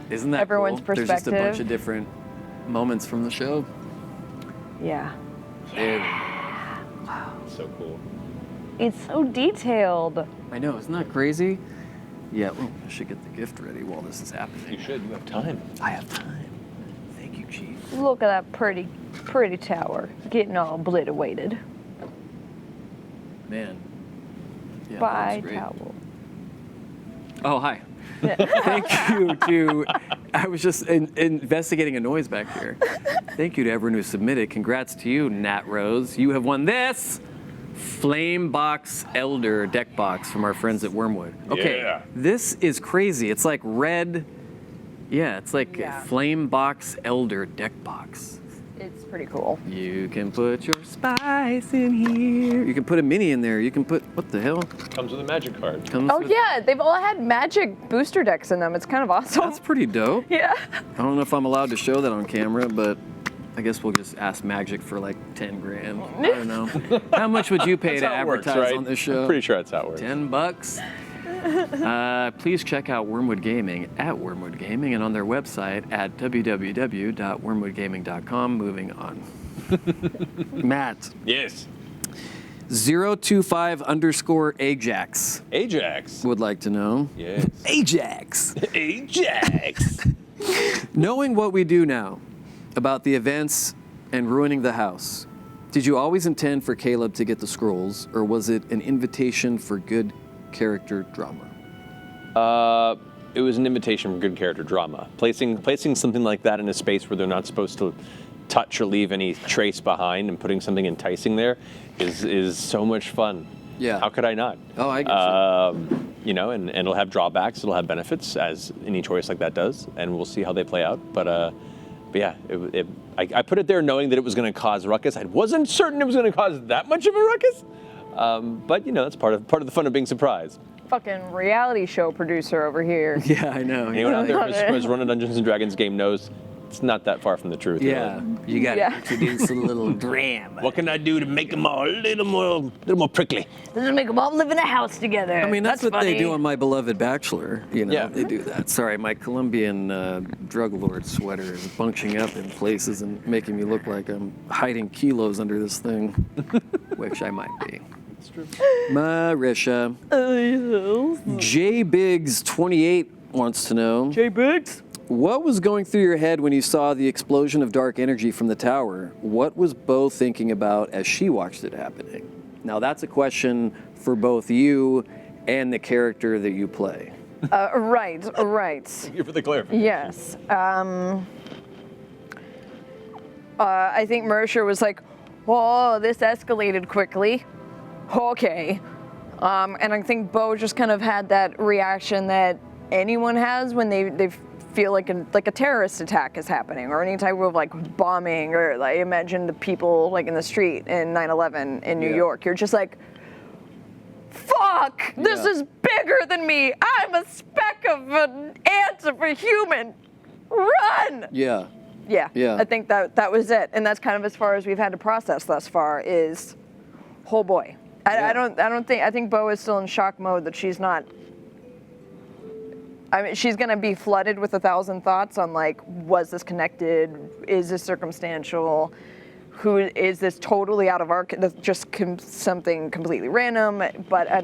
Isn't that Everyone's cool? There's just a bunch perspective. of different moments from the show. Yeah. So cool. It's so detailed. I know, isn't that crazy? Yeah, well, I should get the gift ready while this is happening. You should. You have time. I have time. Thank you, Chief. Look at that pretty tower getting all obliterated. Man. Yeah, By that was great. towel. Oh, hi. Thank you to, I was just investigating a noise back here. Thank you to everyone who submitted. Congrats to you, Nat Rose. You have won this Flame Box Elder deck box from our friends at Wormwood. Okay, Yeah. This is crazy. It's like red, it's like Yeah. a Flame Box Elder deck box. It's pretty cool. You can put your spice in here. You can put a mini in there. You can put, what the hell? Comes with a magic card. Comes Oh, with- yeah. They've all had magic booster decks in them. It's kind of awesome. That's pretty dope. Yeah. I don't know if I'm allowed to show that on camera, but I guess we'll just ask Magic for like 10 grand. I don't know. How much would you pay to That's how it advertise works, right? on this show? I'm pretty sure that's how it works. $10. Please check out Wormwood Gaming at Wormwood Gaming and on their website at www.wormwoodgaming.com. Moving on. Matt. Yes. 025_Ajax Ajax. would like to know. Yes. Ajax. Ajax. Knowing what we do now about the events and ruining the house, did you always intend for Caleb to get the scrolls, or was it an invitation for good character drama? It was an invitation for good character drama. Placing something like that in a space where they're not supposed to touch or leave any trace behind, and putting something enticing there is so much fun. Yeah. How could I not? Oh, I get you. and it'll have drawbacks, it'll have benefits, as any choice like that does, and we'll see how they play out. But yeah, I put it there knowing that it was going to cause ruckus. I wasn't certain it was going to cause that much of a ruckus, but that's part of the fun of being surprised. Fucking reality show producer over here. Yeah, I know. Anyone out there who has run a Dungeons and Dragons game knows it's not that far from the truth. Yeah, Really. you got to introduce a little drama. What can I do to make them all a little more prickly? Let's make them all live in a house together. I mean, that's what funny. they do on My Beloved Bachelor. Yeah. They do that. Sorry, my Colombian drug lord sweater is bunching up in places and making me look like I'm hiding kilos under this thing, which I might be. It's true. Marisha. J Biggs 28 wants to know. J Biggs? What was going through your head when you saw the explosion of dark energy from the tower? What was Bo thinking about as she watched it happening? Now that's a question for both you and the character that you play. Right. Thank you for the clarification. Yes. I think Mercer was like, "Oh, this escalated quickly." Okay. And I think Bo just kind of had that reaction that anyone has when they feel like a terrorist attack is happening, or any type of like bombing, or like imagine the people like in the street in 9/11 in New York. You're just like, fuck, this is bigger than me. I'm a speck of an ant of a human. Run! Yeah. Yeah. I think that was it, and that's kind of as far as we've had to process thus far. Is, oh boy, I think Bo is still in shock mode that she's not. I mean, she's gonna be flooded with 1,000 thoughts on like, was this connected? Is this circumstantial? Who is this totally out of our? Just something completely random. But I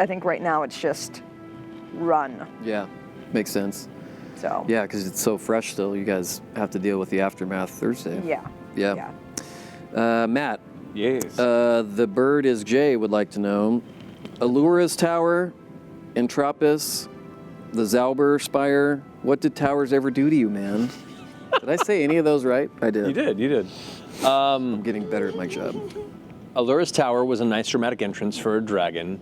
think right now it's just run. Yeah, makes sense. So. Yeah, because it's so fresh still. You guys have to deal with the aftermath Thursday. Yeah. Matt. Yes. The bird is Jay would like to know. Allura's Tower, Entropis, the Zauber Spire. What did towers ever do to you, man? Did I say any of those right? I did. You did. I'm getting better at my job. Allura's Tower was a nice dramatic entrance for a dragon.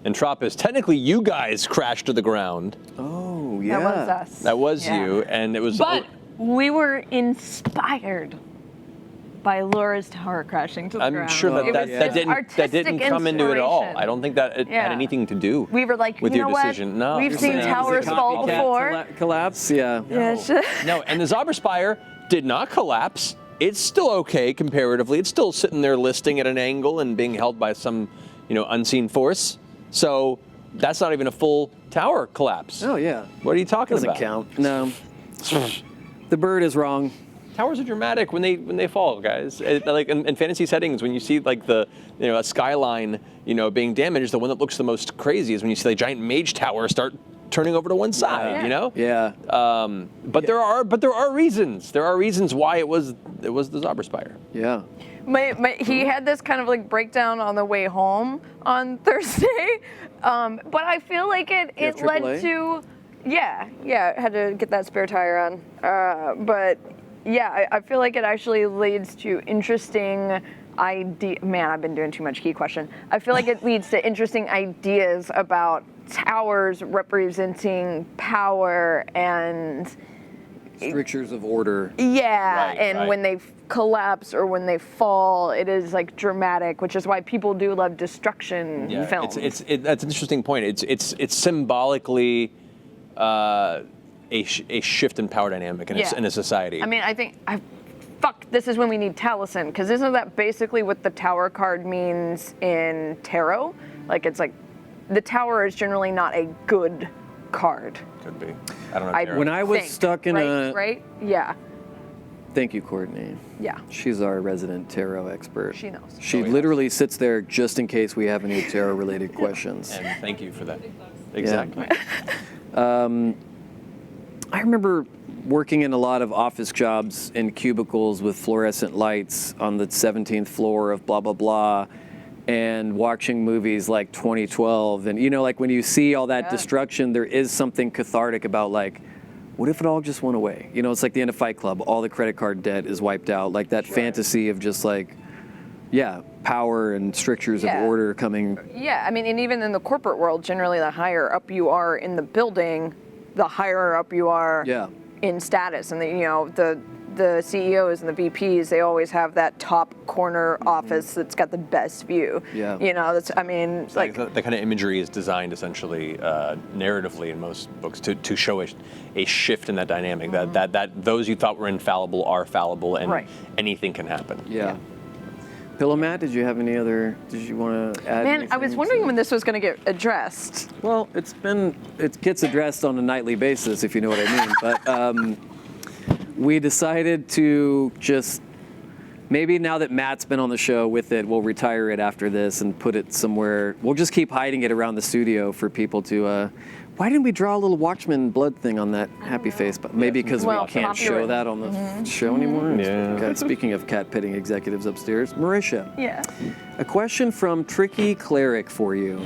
Entropis, technically you guys crashed to the ground. Oh, yeah. That was us. That was you, and it was... But we were inspired by Laura's tower crashing to the ground. I'm sure It was that didn't come into it at all. inspiration. I don't think that it had anything to do We were like, with you your know decision. what? No. We've seen No. towers fall before. Collapse? Yeah. No, and the Zauber Spire did not collapse. It's still okay comparatively. It's still sitting there listing at an angle and being held by some, unseen force. So that's not even a full tower collapse. Oh, yeah. What are you talking Doesn't about? count. No. The bird is wrong. Towers are dramatic when they fall, guys. Like in fantasy settings, when you see like a skyline, being damaged, the one that looks the most crazy is when you see the giant mage tower start turning over to one side. Yeah. But there are reasons. There are reasons why it was the Zauber Spire. Yeah. He had this kind of like breakdown on the way home on Thursday, but I feel like it led AAA? to, had to get that spare tire on, but yeah, I feel like it actually leads to interesting Man, I've been doing too much key question. I feel like it leads to interesting ideas about towers representing power and Strictures of order. and when they collapse or when they fall, it is like dramatic, which is why people do love destruction films. That's an interesting point. It's symbolically a shift in power dynamic in a society. I mean, I think this is when we need Taliesin, because isn't that basically what the tower card means in tarot? Like, it's like the tower is generally not a good card. Could be. I don't know. When I was stuck in right? Yeah. Thank you, Courtney. Yeah. She's our resident tarot expert. She knows. She literally sits there just in case we have any tarot-related questions. And thank you for that. Exactly. I remember working in a lot of office jobs in cubicles with fluorescent lights on the 17th floor of blah, blah, blah, and watching movies like 2012. And, like when you see all that destruction, there is something cathartic about like, what if it all just went away? It's like the end of Fight Club. All the credit card debt is wiped out. Like that fantasy of just like, power and strictures of order coming. Yeah, I mean, and even in the corporate world, generally the higher up you are in the building, the higher up you are in status. And the CEOs and the VPs, they always have that top corner office that's got the best view. Yeah. That's, I mean, like that kind of imagery is designed essentially narratively in most books to show a shift in that dynamic. That those you thought were infallible are fallible, and anything can happen. Yeah. Pillow Matt, did you want to add? Man, I was wondering when this was going to get addressed. Well, it gets addressed on a nightly basis, if you know what I mean. But we decided to just, maybe now that Matt's been on the show with it, we'll retire it after this and put it somewhere. We'll just keep hiding it around the studio for people to, why didn't we draw a little Watchmen blood thing on that happy face? But maybe because we can't show that on the show anymore. Yeah. Okay, speaking of cat pitting executives upstairs, Marisha. Yeah. A question from Tricky Cleric for you.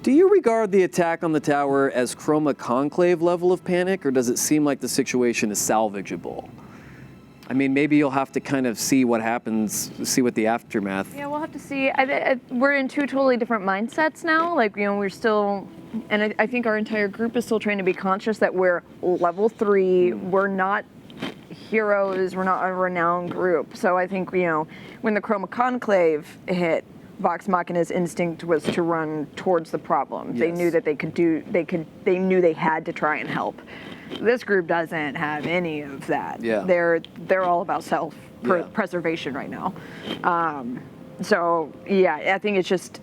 Do you regard the attack on the tower as Chroma Conclave level of panic, or does it seem like the situation is salvageable? I mean, maybe you'll have to kind of see what happens, see what the aftermath. Yeah, we'll have to see. We're in two totally different mindsets now. Like, we're still, and I think our entire group is still trying to be conscious that we're level 3. We're not heroes. We're not a renowned group. So I think, when the Chroma Conclave hit, Vox Machina's instinct was to run towards the problem. Yes. They knew that they knew they had to try and help. This group doesn't have any of that. Yeah. They're all about self-preservation right now. So I think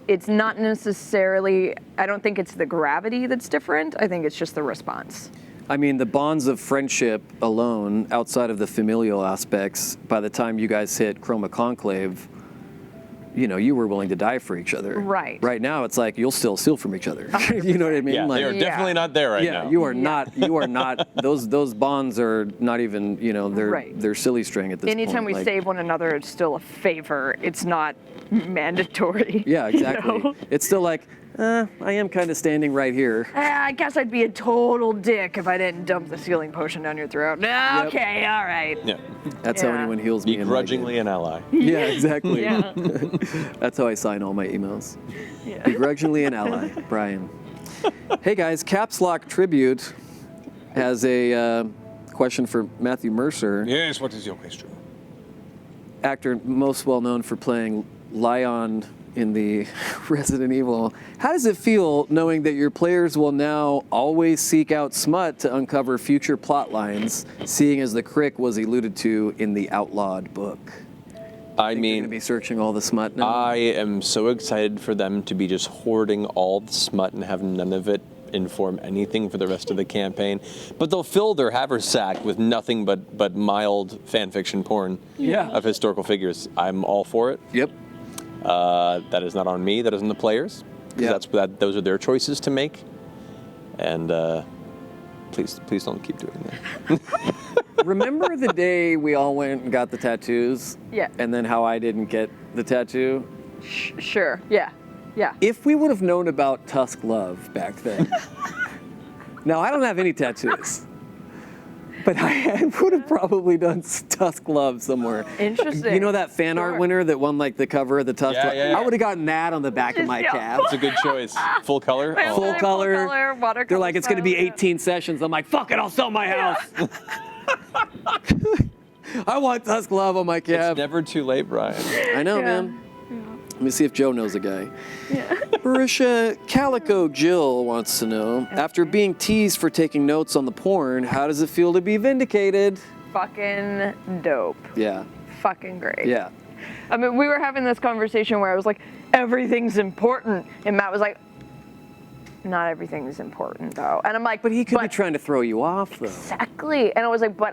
it's not necessarily, I don't think it's the gravity that's different. I think it's just the response. I mean, the bonds of friendship alone, outside of the familial aspects, by the time you guys hit Chroma Conclave, you were willing to die for each other. Right. Right now, it's like you'll still steal from each other. You know what I mean? Yeah, like, they are definitely not there right now. You are not. You are not. Those bonds are not even. They're silly string at this point. Anytime we save one another, it's still a favor. It's not mandatory. Yeah, exactly. It's still like, I am kind of standing right here. I guess I'd be a total dick if I didn't dump the healing potion down your throat. No, okay, all right. Yeah. That's how anyone heals me. Begrudgingly an ally. Yeah, exactly. Yeah. That's how I sign all my emails. Yeah. Begrudgingly an ally, Brian. Hey guys, Caps Lock Tribute has a question for Matthew Mercer. Yes, what is your question? Actor most well known for playing Leon in the Resident Evil. How does it feel knowing that your players will now always seek out smut to uncover future plot lines, seeing as the Crick was alluded to in the Outlawed book? I They're mean, going to be searching all the smut now? I am so excited for them to be just hoarding all the smut and have none of it inform anything for the rest of the campaign. But they'll fill their haversack with nothing but mild fan fiction porn of historical figures. I'm all for it. Yep. That is not on me. That is on the players. Because those are their choices to make. And please don't keep doing that. Remember the day we all went and got the tattoos? Yeah. And then how I didn't get the tattoo? Sure. Yeah. Yeah. If we would have known about Tusk Love back then. Now, I don't have any tattoos. But I would have probably done Tusk Love somewhere. Interesting. You know that fan art winner that won like the cover of the Tusk Love? Yeah. I would have gotten that on the back of my cap. It's a good choice. Full color? Full Full color. watercolor They're like, it's going to be style, 18 sessions. I'm like, fuck it, I'll sell my house. I want Tusk Love on my cap. It's never too late, Brian. I know, man. Let me see if Joe knows a guy. Marisha, Calico Jill wants to know, after being teased for taking notes on the porn, how does it feel to be vindicated? Fucking dope. Yeah. Fucking great. Yeah. I mean, we were having this conversation where I was like, everything's important. And Matt was like, not everything is important, though. And I'm like, But he could be trying to throw you off, though. Exactly. And I was like, but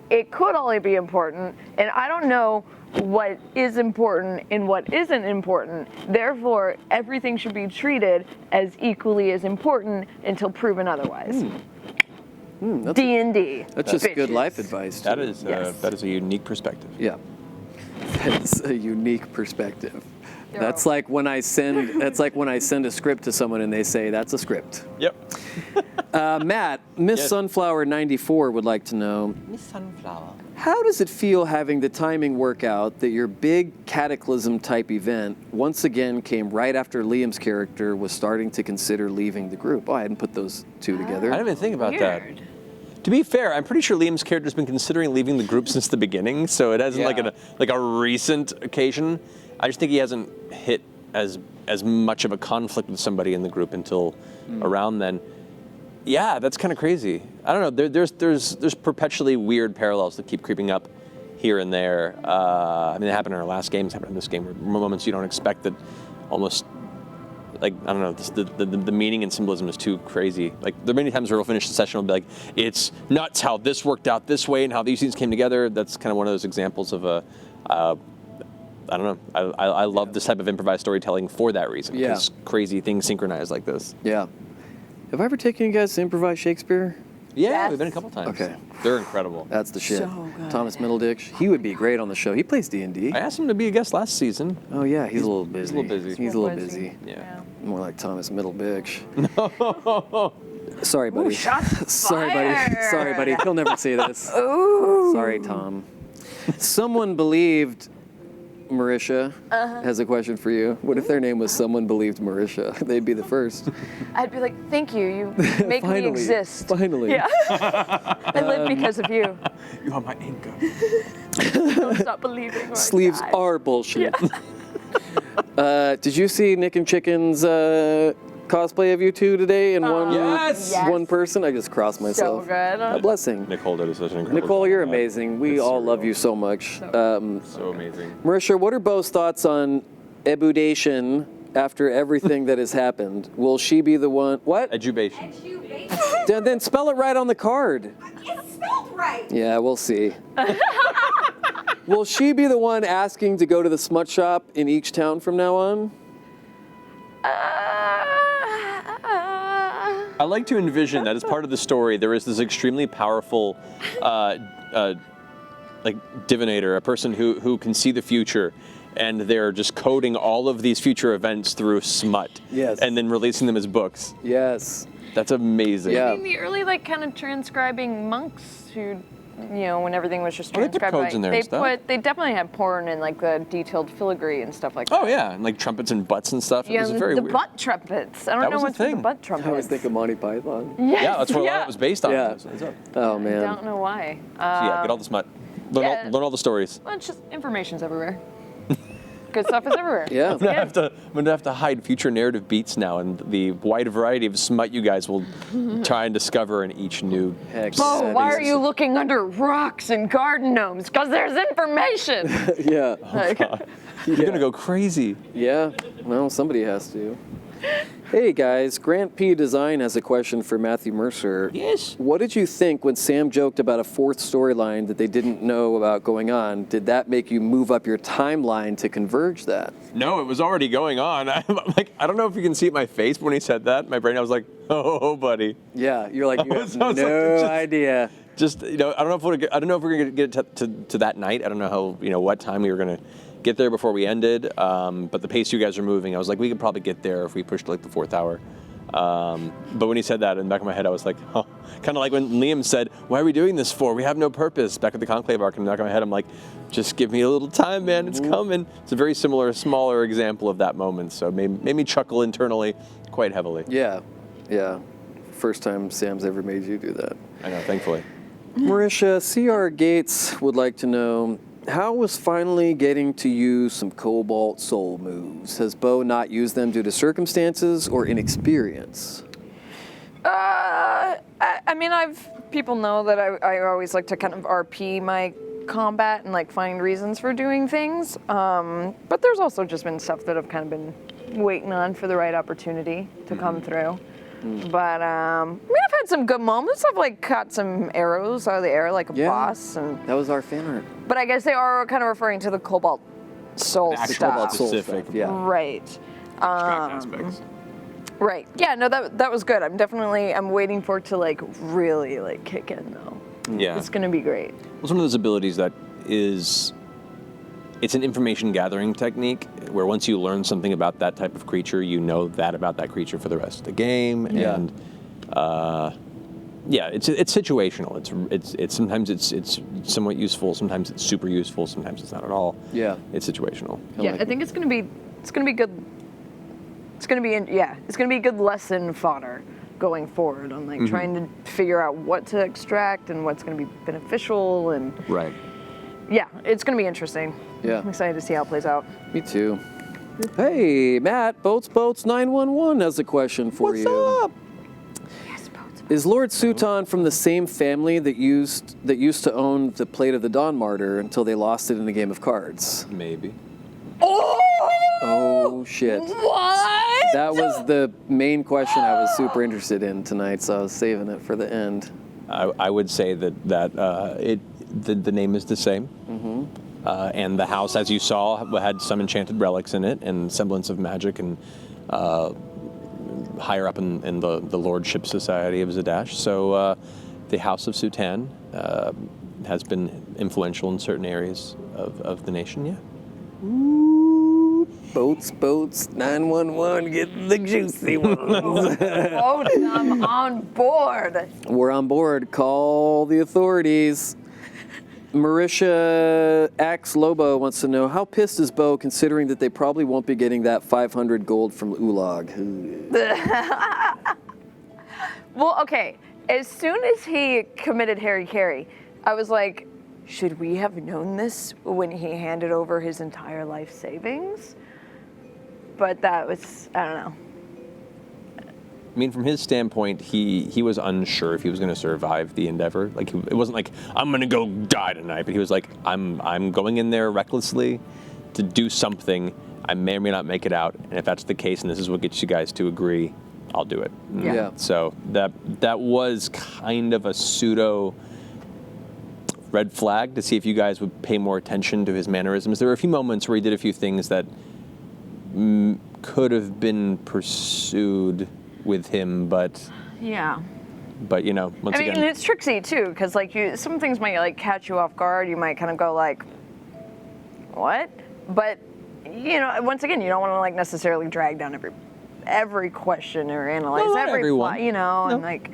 it could only be important. And I don't know what is important and what isn't important. Therefore, everything should be treated as equally as important until proven otherwise. D&D. That's just good bitches. life advice. That too. is Yes. that is a unique perspective. Yeah. That's a unique perspective. That's like when I send. That's like when I send a script to someone and they say that's a script. Yep. Matt, Miss Yes. Sunflower 94 would like to know, Miss Sunflower. how does it feel having the timing work out that your big cataclysm type event once again came right after Liam's character was starting to consider leaving the group? Oh, I hadn't put those two together. I didn't even think about that. Weird. To be fair, I'm pretty sure Liam's character's been considering leaving the group since the beginning, so it hasn't Yeah. like a recent occasion. I just think he hasn't hit as much of a conflict with somebody in the group until around then. Yeah, that's kind of crazy. I don't know. There's perpetually weird parallels that keep creeping up here and there. I mean, it happened in our last game. It's happened in this game. Moments you don't expect that almost. Like, I don't know, the meaning and symbolism is too crazy. Like, there are many times where we'll finish the session and we'll be like, it's nuts how this worked out this way and how these things came together. That's kind of one of those examples of I don't know. I love this type of improvised storytelling for that reason. Yeah. Because crazy things synchronize like this. Yeah. Have I ever taken you guys to improvise Shakespeare? Yeah, Yes. we've been a couple times. Okay. They're incredible. That's the shit. So good. Thomas Middleditch. He would be great on the show. He plays D&D. I asked him to be a guest last season. Oh, yeah, he's a little busy. a little busy. He's a little busy. Yeah. More like Thomas Middleditch. Sorry, buddy. shots Sorry, buddy. fired. Sorry, buddy. He'll never see this. Ooh. Sorry, Tom. Someone believed Marisha has a question for you. What if their name was Someone Believed Marisha? They'd be the first. I'd be like, thank you. You make me Finally. exist. Finally. Yeah. I live because of you. You are my anchor. Don't stop believing. or I Sleeves die. are bullshit. Did you see Nick and Chicken's cosplay of you two today in Yes! one person? I just crossed myself. So good. A blessing. Nicole did such an incredible Nicole, you're job. amazing. We It's all surreal. love you so much. So amazing. Marisha, what are Bo's thoughts on ebudation after everything that has happened? Will she be the one? What? Edubation. Then spell it right on the card. It's spelled right. Yeah, we'll see. Will she be the one asking to go to the smut shop in each town from now on? I like to envision that as part of the story, there is this extremely powerful, like divinator, a person who can see the future, and they're just coding all of these future events through smut, Yes. and then releasing them as books. Yes. That's amazing. Yeah. I mean, the early, like, kind of transcribing monks who, you know, when everything was just Oh, they put transcribed, codes in there and stuff. they definitely had porn and like the detailed filigree and stuff like that. Oh yeah, and like trumpets and butts and stuff. It Yeah, was the, very the weird. butt trumpets. I don't That know was a what's with the thing. butt I trumpets. always think of Monty Python. Yes, Yeah, that's what a lot of yeah. it was based on. Yeah. So Oh, I man. don't know why. yeah, get all the smut. Learn all the stories. Well, it's just information's everywhere. Good stuff is everywhere. Yeah. I'm gonna have to hide future narrative beats now, and the wide variety of smut you guys will try and discover in each new. Heck, Oh, yeah, why these- are you looking under rocks and garden gnomes? Because there's information. Yeah. Like, You're gonna go crazy. Yeah. Well, somebody has to. Hey guys, Grant P Design has a question for Matthew Mercer. Yes. What did you think when Sam joked about a fourth storyline that they didn't know about going on? Did that make you move up your timeline to converge that? No, it was already going on. I'm like, I don't know if you can see my face, but when he said that, my brain, I was like, oh, buddy. Yeah, you're like, you have I was like, no just- idea. Just I don't know if we're gonna get to that night. I don't know how what time we were gonna get there before we ended. But the pace you guys are moving, I was like, we could probably get there if we pushed like the 4th hour. But when he said that in the back of my head, I was like, oh, kind of like when Liam said, why are we doing this for? We have no purpose. Back at the Conclave arc in the back of my head, I'm like, just give me a little time, man. It's coming. It's a very similar, smaller example of that moment. So made me chuckle internally quite heavily. Yeah, yeah. First time Sam's ever made you do that. I know, thankfully. Marisha, C.R. Gates would like to know, how was finally getting to use some Cobalt Soul moves? Has Bo not used them due to circumstances or inexperience? I mean, people know that I always like to kind of RP my combat and like find reasons for doing things. But there's also just been stuff that I've kind of been waiting on for the right opportunity to come through. But I mean, I've had some good moments. I've like caught some arrows out of the air like a Yeah. boss, and That was our fan art. but I guess they are kind of referring to the Cobalt Soul Actual stuff. Cobalt Soul Specific. stuff, yeah. Right. aspects. Right. Yeah, no, that was good. I'm waiting for it to like really like kick in though. Yeah. It's gonna be great. Well, it's one of those abilities that is it's an information gathering technique where once you learn something about that type of creature, you know that about that creature for the rest of the game. Yeah. And it's situational. It's sometimes it's somewhat useful, sometimes it's super useful, sometimes it's not at all. Yeah. It's situational. I think it's gonna be good. It's gonna be a good lesson fodder going forward on like trying to figure out what to extract and what's gonna be beneficial and Right. yeah, it's gonna be interesting. Yeah. I'm excited to see how it plays out. Me too. Hey, Matt, Boats 911 has a question for you. What's up? Is Lord Suton from the same family that used to own the Plate of the Dawn Martyr until they lost it in a game of cards? Maybe. Oh shit. What? That was the main question I was super interested in tonight, so I was saving it for the end. I would say that the name is the same. And the house, as you saw, had some enchanted relics in it and semblance of magic and higher up in the Lordship Society of Zadash. So the House of Sutan has been influential in certain areas of the nation, yeah. Boats 911, get the juicy ones. I'm on board. We're on board. Call the authorities. Marisha X Lobo wants to know, how pissed is Bo considering that they probably won't be getting that 500 gold from Ulag? Well, okay. As soon as he committed Harry Carey, I was like, should we have known this when he handed over his entire life savings? But that was, I don't know. I mean, from his standpoint, he was unsure if he was going to survive the endeavor. Like, it wasn't like, I'm going to go die tonight, but he was like, I'm going in there recklessly to do something. I may or may not make it out, and if that's the case, and this is what gets you guys to agree, I'll do it. Yeah. So that was kind of a pseudo red flag to see if you guys would pay more attention to his mannerisms. There were a few moments where he did a few things that could have been pursued with him, but Yeah. you know, once I mean, again, and it's tricksy too, because like some things might like catch you off guard. You might kind of go like, "What?" But you know, once again, you don't want to like necessarily drag down every question or analyze No, not every everyone. plot, you know, and like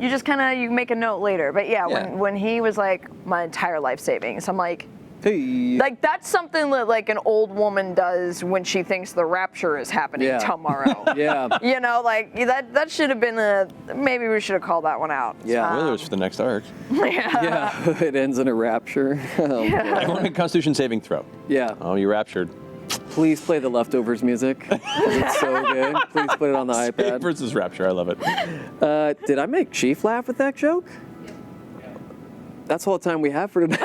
you just kind of you make a note later. But yeah, when he was like my entire life savings, I'm like. Hey. Like that's something that like an old woman does when she thinks the rapture is happening tomorrow. Yeah. You know, like that should have been maybe we should have called that one out. Yeah. spoilers for the next arc. Yeah. It ends in a rapture. Oh, Yeah. Everyone make a Constitution saving throw. yeah. Oh, you raptured. Please play the Leftovers music. It's so good. Please put it on the Save iPad. versus rapture. I love it. Did I make Chief laugh with that joke? That's all the time we have for tonight.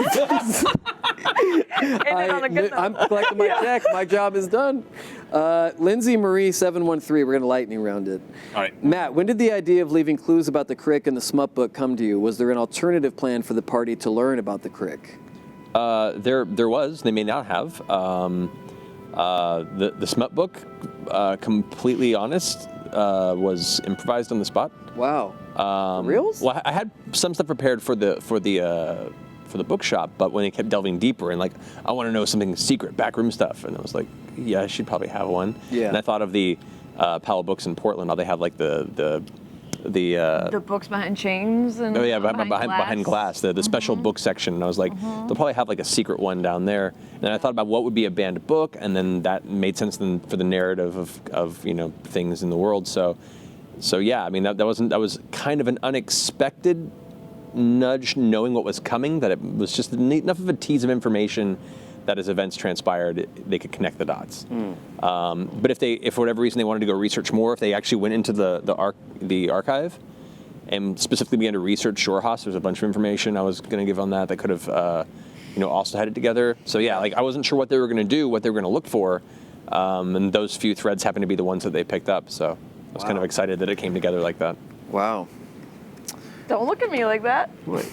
Ended on a good note. I'm collecting my check. My job is done. Lindsay Marie 713. We're gonna lightning round it. All right. Matt, when did the idea of leaving clues about the crick in the smut book come to you? Was there an alternative plan for the party to learn about the crick? There was. They may not have. The smut book, completely honest, was improvised on the spot. Wow. Reals? Well, I had some stuff prepared for the bookshop, but when they kept delving deeper and like, I want to know something secret, backroom stuff, and I was like, yeah, I should probably have one. Yeah. And I thought of the Powell Books in Portland. How they have like the books behind chains and behind glass, the special book section, and I was like, they'll probably have like a secret one down there. And then I thought about what would be a banned book, and then that made sense then for the narrative of you know things in the world. So yeah, I mean that was kind of an unexpected nudge, knowing what was coming, that it was just enough of a tease of information that as events transpired, they could connect the dots. But if for whatever reason they wanted to go research more, if they actually went into the archive and specifically began to research Shorehouse, there's a bunch of information I was going to give on that could have also had it together. So yeah, like I wasn't sure what they were going to do, what they were going to look for, and those few threads happened to be the ones that they picked up. So I was kind of excited that it came together like that. Wow. Don't look at me like that. What?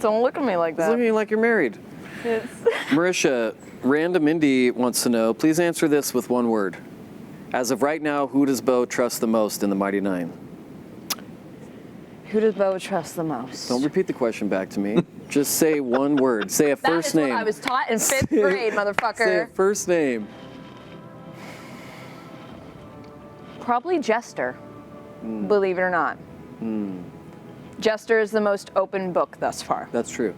Don't look at me like It's that. looking like you're married. It's Marisha, Random Indy wants to know, please answer this with one word. As of right now, who does Bo trust the most in the Mighty Nine? Who does Bo trust the most? Don't repeat the question back to me. Just say one word. Say a first That is name. what I was taught in 5th grade, motherfucker. Say a first name. Probably Jester, believe it or not. Jester is the most open book thus far. That's true.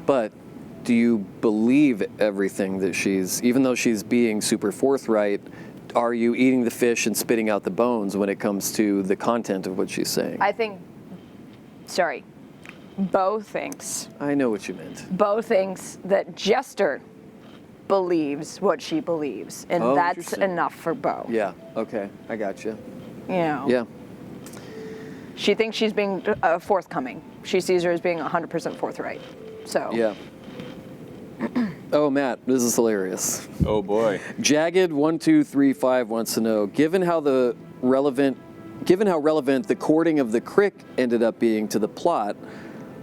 But do you believe everything that even though she's being super forthright, are you eating the fish and spitting out the bones when it comes to the content of what she's saying? Bo thinks. I know what you meant. Bo thinks that Jester believes what she believes, and Oh, that's interesting. enough for Bo. Yeah, okay, I got you. You know. Yeah. She thinks she's being forthcoming. She sees her as being 100% forthright. So. Yeah. Oh, Matt, this is hilarious. Oh boy. Jagged1235 wants to know, given how relevant the courting of the Crick ended up being to the plot,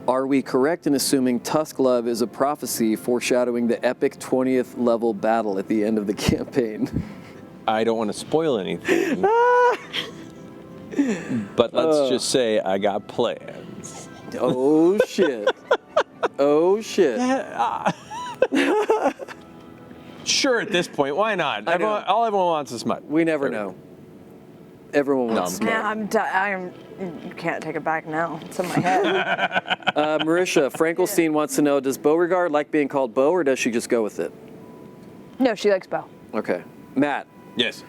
are we correct in assuming Tusk Love is a prophecy foreshadowing the epic 20th level battle at the end of the campaign? I don't want to spoil anything. But let's just say I got plans. Oh shit. Oh shit. Sure, at this point, why not? All everyone wants is smut. We never know. Everyone wants No, smut. You can't take it back now. It's in my head. Marisha Frankelstein wants to know, does Beauregard like being called Bo, or does she just go with it? No, she likes Bo. Okay. Matt, Yes.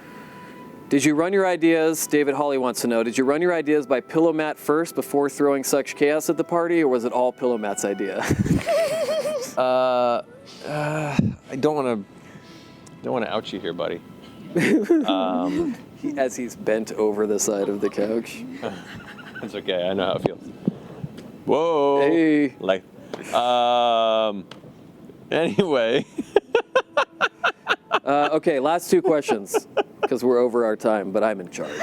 did you run your ideas? David Hawley wants to know, did you run your ideas by Pillow Matt first before throwing such chaos at the party, or was it all Pillow Matt's idea? I don't want to out you here, buddy. As he's bent over the side of the couch. It's okay. I know how it feels. Whoa. Hey. Like, anyway. Okay, last two questions, because we're over our time, but I'm in charge.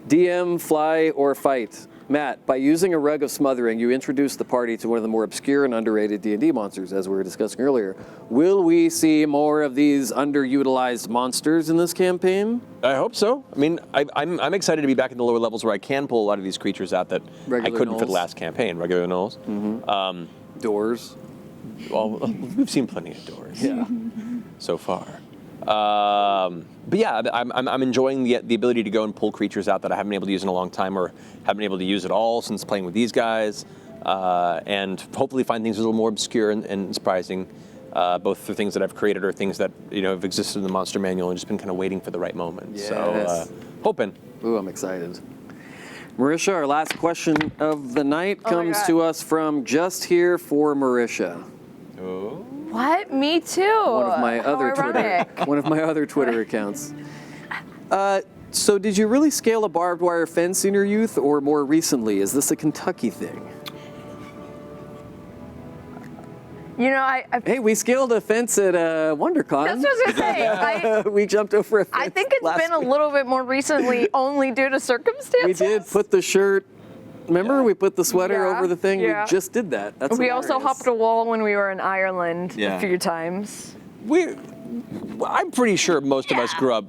DM, fly, or fight? Matt, by using a rug of smothering, you introduced the party to one of the more obscure and underrated D&D monsters, as we were discussing earlier. Will we see more of these underutilized monsters in this campaign? I hope so. I mean, I'm excited to be back in the lower levels where I can pull a lot of these creatures out that Regular I couldn't for the gnolls. last campaign. Regular gnolls. Doors. Well, we've seen plenty of doors. Yeah. So far. But yeah, I'm enjoying the ability to go and pull creatures out that I haven't been able to use in a long time, or haven't been able to use at all since playing with these guys, and hopefully find things a little more obscure and surprising, both through things that I've created or things that have existed in the monster manual and just been kind of waiting for the right moment. Yes. So hoping. Ooh, I'm excited. Marisha, our last question of the night my comes God. to us from Just Here for Marisha. Oh. What? Me too. One of my How other ironic. one of my other Twitter accounts. So did you really scale a barbed wire fence in your youth, or more recently? Is this a Kentucky thing? Hey, we scaled a fence at WonderCon. That's what I was gonna say. We jumped over a fence. I think it's last been a week. little bit more recently, only due to circumstances. We did put the shirt. Remember, we put the sweater Yeah, over the thing. yeah. We just did that. That's We also hilarious. hopped a wall when we were in Ireland Yeah. a few times. I'm pretty sure most of us Yeah. grew up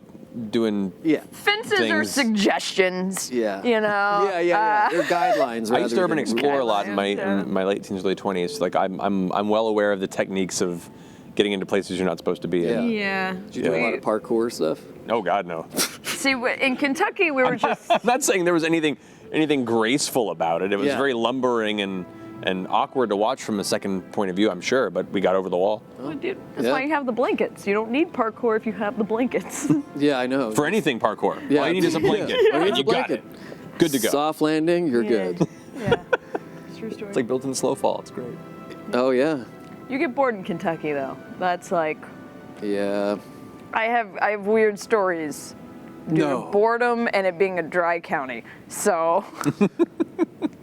doing. Yeah. Fences are Things. suggestions. Yeah. You know. Yeah. They're guidelines. I used to rather urban than explore a lot in my Yeah. in my late teens, early 20s. Like I'm well aware of the techniques of getting into places you're not supposed to be in. Yeah. Did you do a lot of parkour stuff? Oh God, no. See, in Kentucky, we were just. I'm not saying there was anything graceful about it. It was Yeah. very lumbering and awkward to watch from a second point of view, I'm sure, but we got over the wall. Dude, that's Yeah. why you have the blankets. You don't need parkour if you have the blankets. Yeah, I know. For anything parkour, Yeah. all you need is a blanket. All you need is a You got blanket. it. Good to go. Soft landing, you're Yeah. good. Yeah. True story. It's like built-in slow fall. It's great. Oh yeah. You get bored in Kentucky though. That's like Yeah. I have weird stories due No. to boredom and it being a dry county. So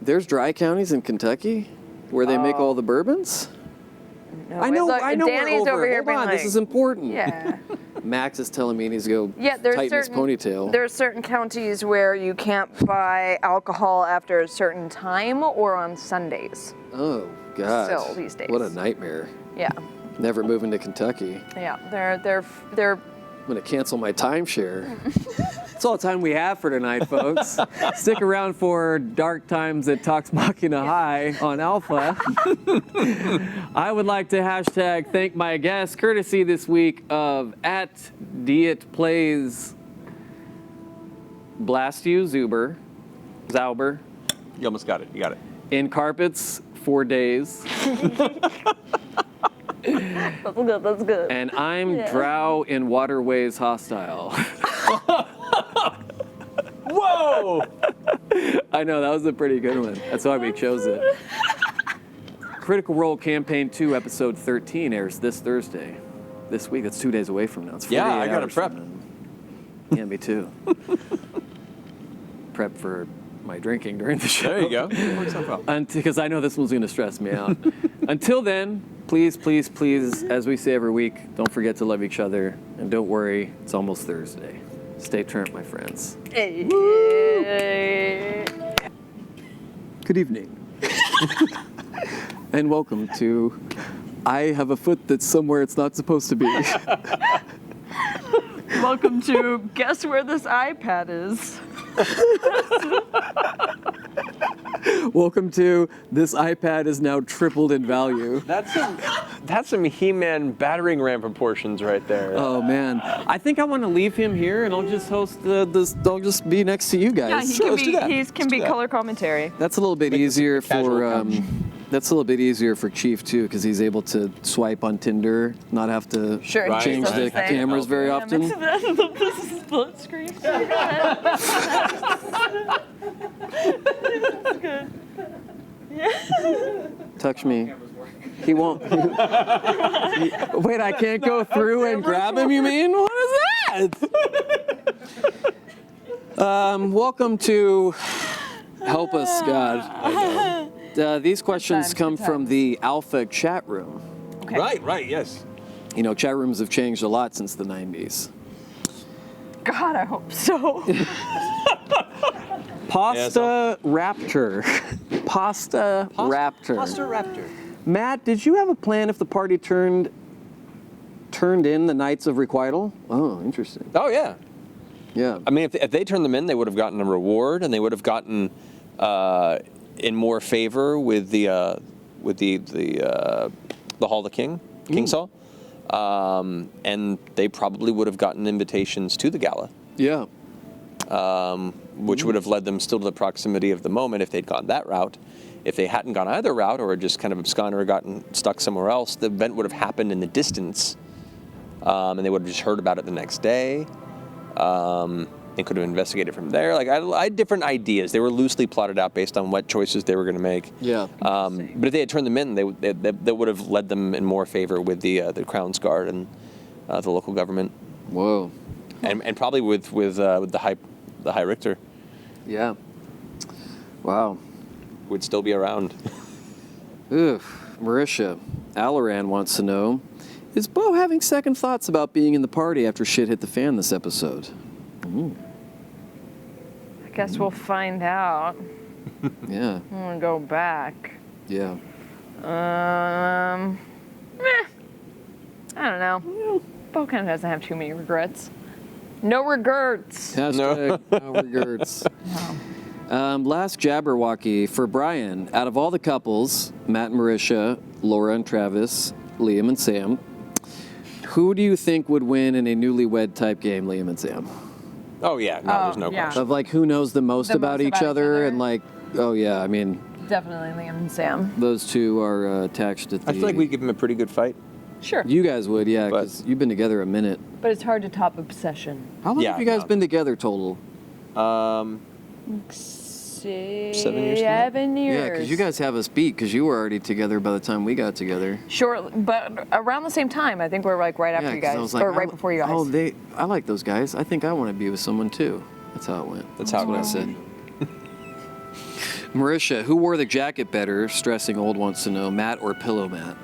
There's dry counties in Kentucky where they make all the bourbons? no, I know, it's like- I know. Danny's we're over. here Hold being on, like, this is important. yeah. Max is telling me he needs to go Yeah, there's tighten his certain ponytail. There's certain counties where you can't buy alcohol after a certain time or on Sundays. Oh God. Still these days. What a nightmare. Yeah. Never moving to Kentucky. Yeah. They're I'm gonna cancel my timeshare. That's all the time we have for tonight, folks. Stick around for Dark Times at Talks Machina High on Alpha. I would like to hashtag thank my guest, courtesy this week of @DIETPlays Blast You Zauber. You almost got it. You got it. In carpets 4 days. That's good. And I'm Drow in Waterways Hostile. Whoa! I know, that was a pretty good one. That's why we chose it. Critical Role Campaign 2, Episode 13 airs this Thursday. This week, it's 2 days away from now. It's 48 Yeah, I gotta hours prep. from now. Yeah, me too. Prep for my drinking during the show. There you go. Works out well. Because I know this one's going to stress me out. Until then, please, please, please, as we say every week, don't forget to love each other. And don't worry, it's almost Thursday. Stay turned, my friends. Hey. Good evening. And welcome to I Have a Foot That's Somewhere It's Not Supposed to Be. Welcome to Guess Where This iPad Is. Welcome to This iPad Is Now Tripled in Value. That's some He-Man battering ram proportions right there. Oh man, I think I want to leave him here, and I'll just host this. I'll just be next to you guys. let's do that. He Let's can do be that. color commentary. That's a little bit easier casual for. couch. That's a little bit easier for Chief too, because he's able to swipe on Tinder, not have to Sure, Right, change right. the cameras very often. Split screen. Touch me. He won't. Wait, I can't go through and grab him. You mean? What is that? Welcome to Help Us, God. These questions come from the Alpha chat room. Okay. Right, yes. You know, chat rooms have changed a lot since the 90s. God, I hope so. Pasta Raptor. Pasta Raptor. Pasta Raptor. Matt, did you have a plan if the party turned in the Knights of Requital? Oh, interesting. Oh yeah. Yeah. I mean, if they turned them in, they would have gotten a reward, and they would have gotten in more favor with the Hall of the King, King Saul, and they probably would have gotten invitations to the gala. Yeah. Which would have led them still to the proximity of the moment if they'd gone that route. If they hadn't gone either route or just kind of absconded or gotten stuck somewhere else, the event would have happened in the distance, and they would have just heard about it the next day, and could have investigated from there. Like I had different ideas. They were loosely plotted out based on what choices they were going to make. Yeah. But if they had turned them in, they would have led them in more favor with the Crown's Guard and the local government, Whoa. and probably with the High Richter. Yeah. Wow. Would still be around. Oof. Marisha, Alaran wants to know, is Bo having second thoughts about being in the party after shit hit the fan this episode? Ooh. I guess we'll find out. Yeah. I'm gonna go back. Yeah. I don't know. Bo kind of doesn't have too many regrets. No regrets. Hashtag no regrets. Last Jabberwocky for Brian. Out of all the couples, Matt and Marisha, Laura and Travis, Liam and Sam, who do you think would win in a newlywed type game, Liam and Sam? Oh yeah, no, there's no yeah. question. Of like who knows the most about each other and like, oh yeah, I mean, Definitely Liam and Sam. those two are attached at the. I feel like we'd give him a pretty good fight. Sure. You guys would, yeah, But- because you've been together a minute. But it's hard to top obsession. How long Yeah, have you guys no. been together total? 7 years now? 7 years. Yeah, because you guys have us beat because you were already together by the time we got together. Short, but around the same time. I think we're like right after Yeah, you 'cause I guys, was like, or right before you guys. Oh, I like those guys. I think I want to be with someone too. That's how it went. That's how it what I went. said. Marisha, who wore the jacket better? Stressing Old wants to know, Matt or Pillow Matt?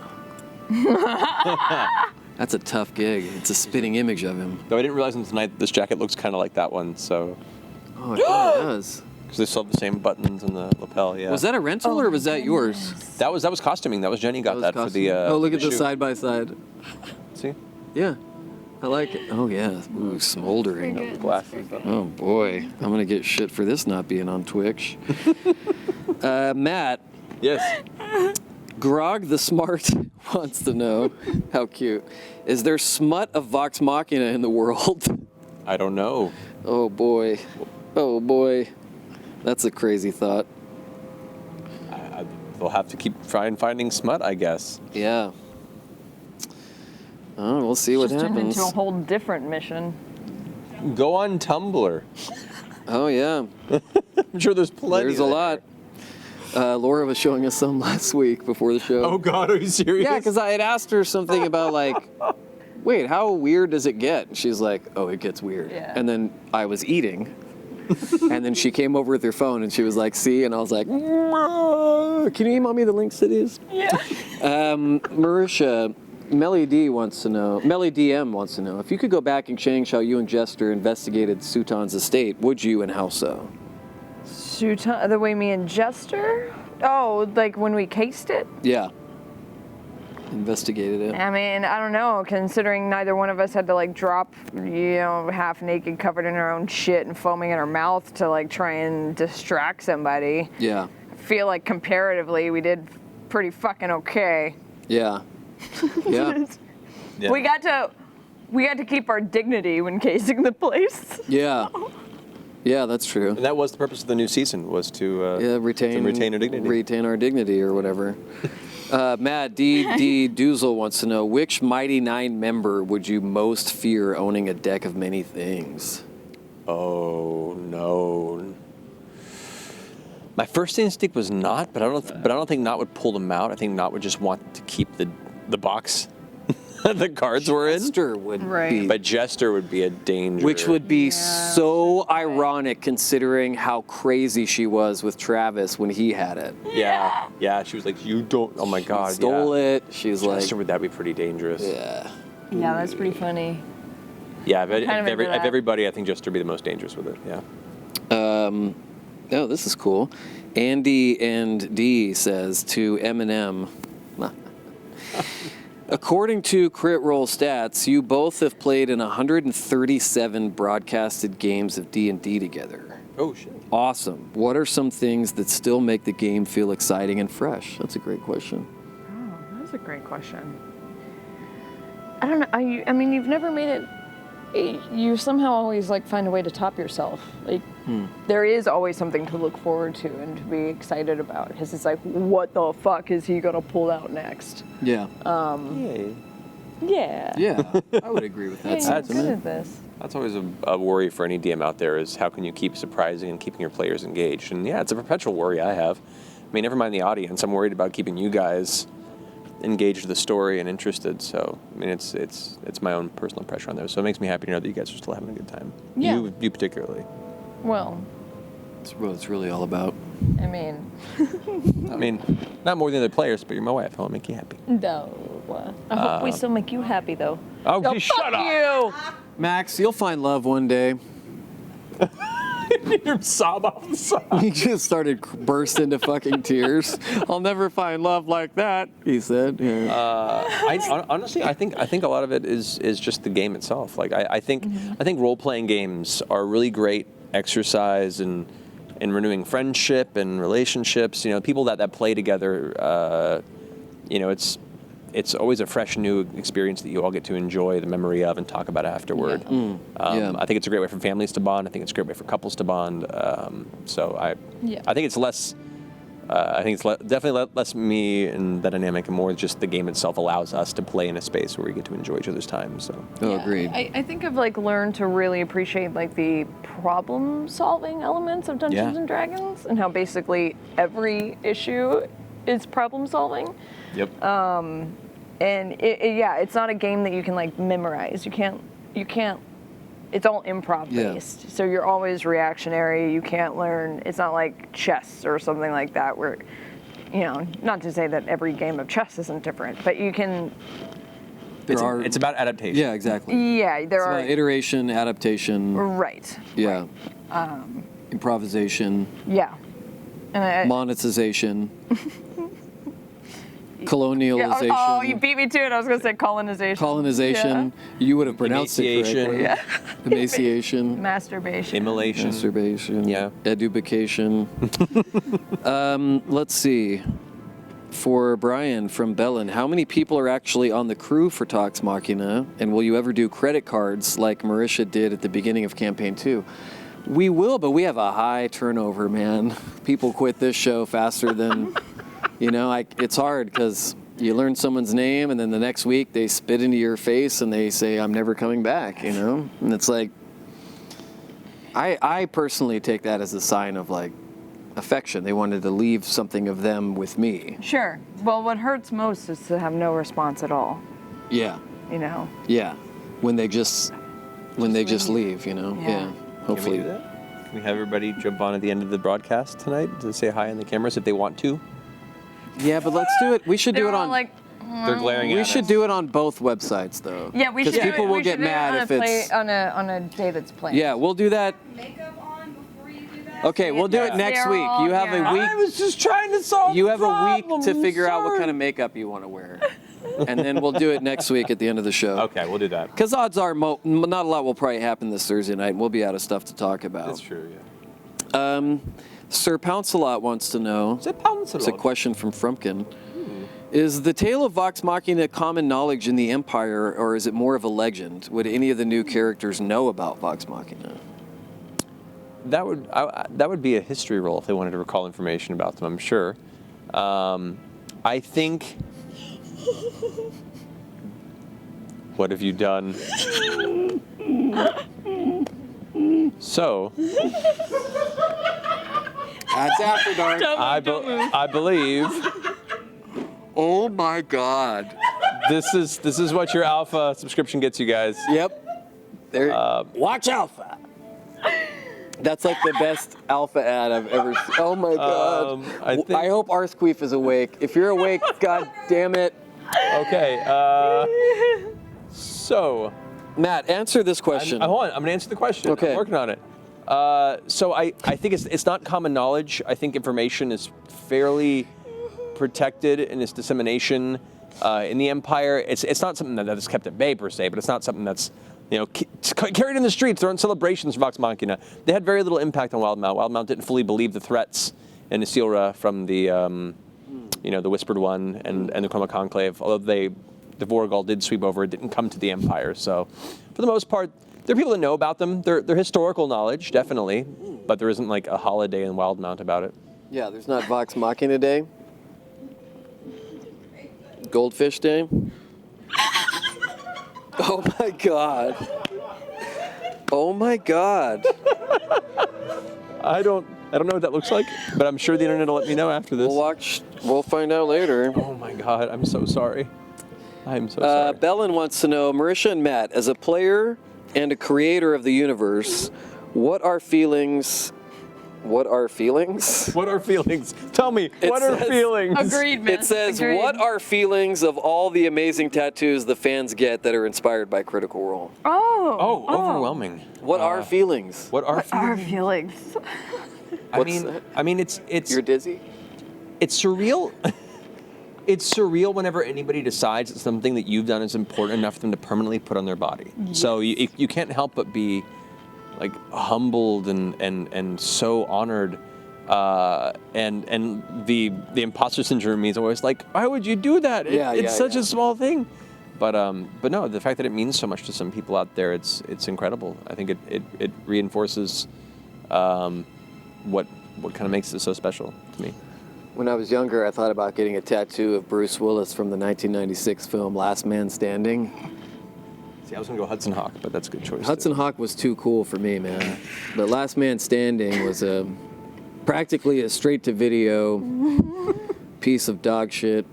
That's a tough gig. It's a spitting image of him. Though I didn't realize until tonight this jacket looks kind of like that one, so Oh, it really does. because they still have the same buttons and the lapel. Yeah. Was that a rental or was that yours? That was costuming. That was Jenny got that, for costume. the. Oh, look at the shoot. side by side. See. Yeah. I like it. Oh yeah. Ooh, smoldering. Pretty good. Glasses. Oh boy, I'm gonna get shit for this not being on Twitch. Matt, Yes. Grog the Smart wants to know, how cute, is there smut of Vox Machina in the world? I don't know. Oh boy. Oh boy. That's a crazy thought. We'll have to keep finding smut, I guess. Yeah. Oh, we'll see what Just turned happens. into a whole different mission. Go on Tumblr. Oh yeah. I'm sure there's plenty. There's a there. lot. Laura was showing us some last week before the show. Oh God, are you serious? Yeah, because I had asked her something about like, wait, how weird does it get? And she's like, oh, it gets weird. Yeah. And then I was eating, and then she came over with her phone and she was like, see? And I was like, can you email me the links to these? Yeah. Marisha, Melly DM wants to know, if you could go back and change how you and Jester investigated Sutan's estate, would you, and how so? The way me and Jester? Oh, like when we cased it? Yeah. Investigated it. I mean, I don't know, considering neither one of us had to like drop, half naked, covered in our own shit and foaming in our mouth to like try and distract somebody. Yeah. I feel like comparatively we did pretty fucking okay. Yeah. Yeah. Yeah. We got to keep our dignity when casing the place. Yeah. Yeah, that's true. And that was the purpose of the new season, was to retain our dignity. Retain our dignity or whatever. Matt D. Doozle wants to know, which Mighty Nine member would you most fear owning a deck of many things? Oh no. My first instinct was Not, but I don't think Not would pull them out. I think Not would just want to keep the box the cards were in. Jester would Right. be, But Jester would be a danger. which would be so ironic considering how crazy she was with Travis when he had it. Yeah. She was like, you don't. Oh my God. Stole it. She's Jester like, would that be pretty dangerous? yeah. Yeah, that's pretty funny. Yeah. Of kind of into that. everybody, I think Jester would be the most dangerous with it. Yeah. Oh, this is cool. Andy and D says to Eminem, according to Crit Roll stats, you both have played in 137 broadcasted games of D&D together. Oh shit. Awesome. What are some things that still make the game feel exciting and fresh? That's a great question. Oh, that's a great question. I don't know. I mean, you've never made it. You somehow always like find a way to top yourself. Like there is always something to look forward to and to be excited about. Because it's like, what the fuck is he gonna pull out next? Yeah. Yay. Yeah. Yeah, I would agree with that Yeah, you're good sentiment. at this. That's always a worry for any DM out there, is how can you keep surprising and keeping your players engaged? And yeah, it's a perpetual worry I have. I mean, never mind the audience. I'm worried about keeping you guys engaged with the story and interested. So, I mean, it's my own personal pressure on those. So it makes me happy to know that you guys are still having a good time. Yeah. You particularly. Well, It's what it's really all about. I mean, I mean, not more than the other players, but you're my wife. I want to make you happy. no. I hope we still make you happy, though. Oh, Oh, shut fuck up! you! Max, you'll find love one day. You're sob off the side. He just started burst into fucking tears. I'll never find love like that, he said. Yeah. Honestly, I think a lot of it is just the game itself. Like I think role playing games are a really great exercise in renewing friendship and relationships. You know, people that play together. You know, it's always a fresh new experience that you all get to enjoy the memory of and talk about afterward. Yeah. I think it's a great way for families to bond. I think it's a great way for couples to bond. I think it's less. I think it's definitely less me and the dynamic, and more just the game itself allows us to play in a space where we get to enjoy each other's time. So. Oh, Yeah, agreed. I think I've like learned to really appreciate like the problem-solving elements of Dungeons Yeah. and Dragons, and how basically every issue is problem-solving. Yep. And it's not a game that you can like memorize. You can't. It's all improv based, so you're always reactionary. You can't learn. It's not like chess or something like that, where, not to say that every game of chess isn't different, but you can. It's about adaptation. Yeah, exactly. Yeah, there It's are. about iteration, adaptation. Right. Yeah. Improvisation, Yeah. And monetization. colonialization. Oh, you beat me to it. I was going to say colonization. Colonization. You would have pronounced it correctly. Yeah. Emaciation. Masturbation. Immolation. Masturbation. Yeah. Education. Let's see. For Brian from Bellin, how many people are actually on the crew for Talks Machina? And will you ever do credit cards like Marisha did at the beginning of Campaign 2? We will, but we have a high turnover, man. People quit this show faster than, it's hard because you learn someone's name and then the next week they spit into your face and they say, I'm never coming back, And it's like, I personally take that as a sign of like affection. They wanted to leave something of them with me. Sure. Well, what hurts most is to have no response at all. Yeah. Yeah. When they just leave, Yeah. Hopefully. Can we do that? Can we have everybody jump on at the end of the broadcast tonight to say hi on the cameras if they want to? Yeah, but let's do it. We should do it on. They're glaring at us. We should do it on both websites, though. Yeah, we should. Because people will get mad if it's on a day that's planned. Yeah, we'll do that. Makeup on before you do that? Okay, we'll do it next week. You have a week. I was just trying to solve You the have a week problem. to figure out what kind of makeup you want to wear, and then we'll do it next week at the end of the show. Okay, we'll do that. Because odds are, not a lot will probably happen this Thursday night. And we'll be out of stuff to talk about. That's true. Yeah. Sir Pouncelot wants to know. Sir Pouncelot. It's a question from Frumpkin. Is the tale of Vox Machina common knowledge in the Empire, or is it more of a legend? Would any of the new characters know about Vox Machina? That would be a history roll if they wanted to recall information about them, I'm sure. I think... What have you done? So... That's After Dark. I believe... Oh my God. This is what your alpha subscription gets you guys. Yep. There. Watch Alpha. That's like the best Alpha ad I've ever seen. Oh my God. I hope Arsqueef is awake. If you're awake, God damn it. Okay. So, Matt, answer this question. Hold on. I'm gonna answer the question. Okay. I'm working on it. So I think it's not common knowledge. I think information is fairly protected in its dissemination in the Empire. It's not something that is kept at bay per se, but it's not something that's carried in the streets or in celebrations for Vox Machina. They had very little impact on Wildmount. Wildmount didn't fully believe the threats in Isilra from the the Whispered One and the Chroma Conclave. Although the Vorgal did sweep over, it didn't come to the Empire. So for the most part, there are people that know about them. They're historical knowledge, definitely, but there isn't like a holiday in Wildmount about it. Yeah, there's not Vox Machina Day. Goldfish Day. Oh my God. Oh my God. I don't know what that looks like, but I'm sure the internet will let me know after this. We'll find out later. Oh my God, I'm so sorry. I'm so sorry. Bellin wants to know, Marisha and Matt, as a player and a creator of the universe, what are feelings? What are feelings? What are feelings? Tell me, what are feelings? Agreed, man. It says, Agreed. what are feelings of all the amazing tattoos the fans get that are inspired by Critical Role? Oh, overwhelming. What are feelings? What are feelings? Our feelings. I mean, it's You're dizzy? It's surreal. It's surreal whenever anybody decides that something that you've done is important enough for them to permanently put on their body. Yes. So you can't help but be like humbled and so honored, and the imposter syndrome means always like, why would you do that? It's such a small thing, but no, the fact that it means so much to some people out there, it's incredible. I think it reinforces what kind of makes it so special to me. When I was younger, I thought about getting a tattoo of Bruce Willis from the 1996 film Last Man Standing. See, I was gonna go Hudson Hawk, but that's a good choice. Hudson Hawk was too cool for me, man. But Last Man Standing was practically a straight-to-video piece of dog shit,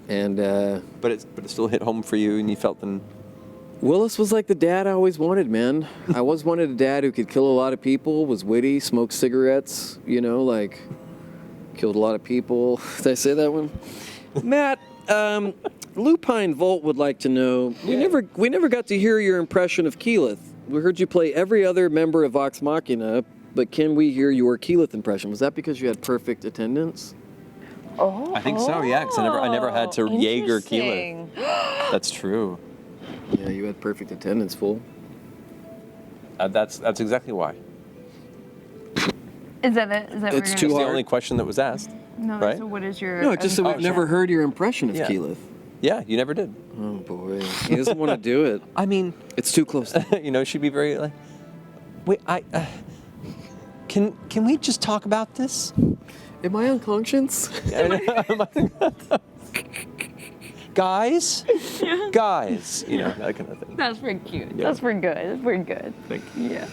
and but it still hit home for you, and you felt them. Willis was like the dad I always wanted, man. I always wanted a dad who could kill a lot of people, was witty, smoked cigarettes, like killed a lot of people. Did I say that one? Matt, Lupine Volt would like to know, we never got to hear your impression of Keyleth. We heard you play every other member of Vox Machina, but can we hear your Keyleth impression? Was that because you had perfect attendance? Oh. I think so, yeah, because I never had to Jaeger Keyleth. Interesting. That's true. Yeah, you had perfect attendance, fool. That's exactly why. Is that it? Is that It's what too It's you're the hard. only question that was asked. No, right? so what is your... No, just that we've never heard your impression of Yeah. Keyleth. Yeah, you never did. Oh boy, he doesn't want to do it. I mean, It's too close. you know, she'd be very like, wait, can we just talk about this? Am I on conscience? Guys, you know, that kind of thing. That's pretty cute. Yeah. That's pretty good. That's pretty good. Thank Yeah.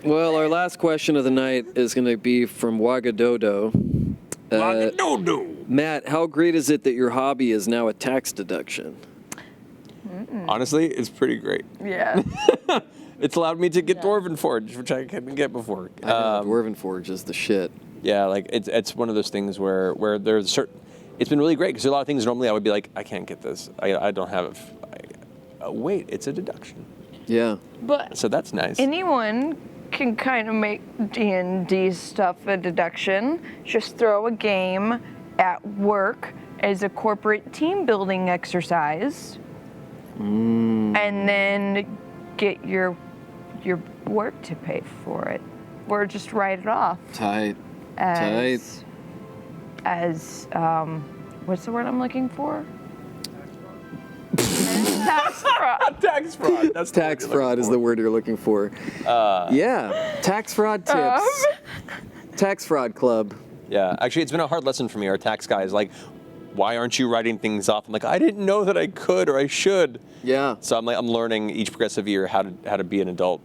Well, our last question of the night is going to be from Wagadodo. Matt, how great is it that your hobby is now a tax deduction? Honestly, it's pretty great. Yeah. It's allowed me to get Dwarven Forge, which I couldn't get before. I know, Dwarven Forge is the shit. Yeah, like it's one of those things where there's certain. It's been really great because a lot of things normally I would be like, I can't get this. I don't have. Wait, it's a deduction. Yeah. But So that's nice. anyone can kind of make D&D stuff a deduction. Just throw a game at work as a corporate team building exercise. And then get your work to pay for it. Or just write it off Tight. as what's the word I'm looking for? Tax fraud. Tax fraud. That's the Tax word you're fraud looking is for. the word you're looking for. Yeah. Tax fraud tips. Tax fraud club. Yeah, actually, it's been a hard lesson for me. Our tax guy is like, why aren't you writing things off? I'm like, I didn't know that I could or I should. Yeah. So I'm learning each progressive year how to be an adult.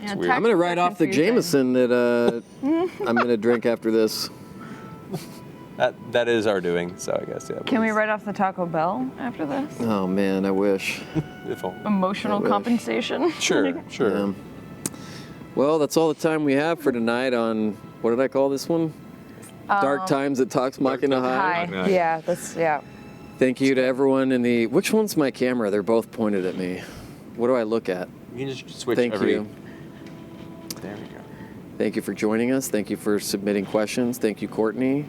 Yeah, weird. I'm going to write off the Jameson that I'm going to drink after this. That is our doing. So I guess yeah. Can we write off the Taco Bell after this? Oh, man, I wish. If only. Emotional I wish. compensation. Sure. Yeah. Well, that's all the time we have for tonight on, what did I call this one? Dark Times at Talks Machina High. Hi. Yeah, yeah. Thank you to everyone in the... Which one's my camera? They're both pointed at me. What do I look at? You can just switch Thank every. you. There we go. Thank you for joining us. Thank you for submitting questions. Thank you, Courtney,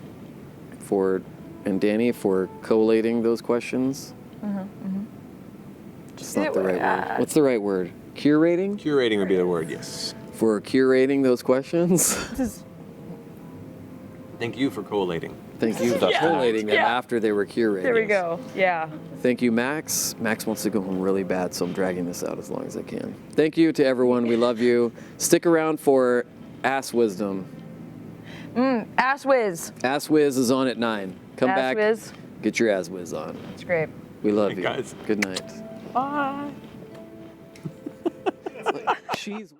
and Danny for collating those questions. It's not the right word. What's the right word? Curating? Curating would be the word. Yes. For curating those questions. Thank you for collating. Thank you for Yeah. collating them Yeah. after they were curated. There we go. Yeah. Thank you, Max. Max wants to go home really bad, so I'm dragging this out as long as I can. Thank you to everyone. We love you. Stick around for Ass Wisdom. Ass whiz. Ass Wiz is on at 9. Come Ass back. whiz. Get your Ass Wiz on. That's great. We love Hey, you. guys. Good night. Bye. She's...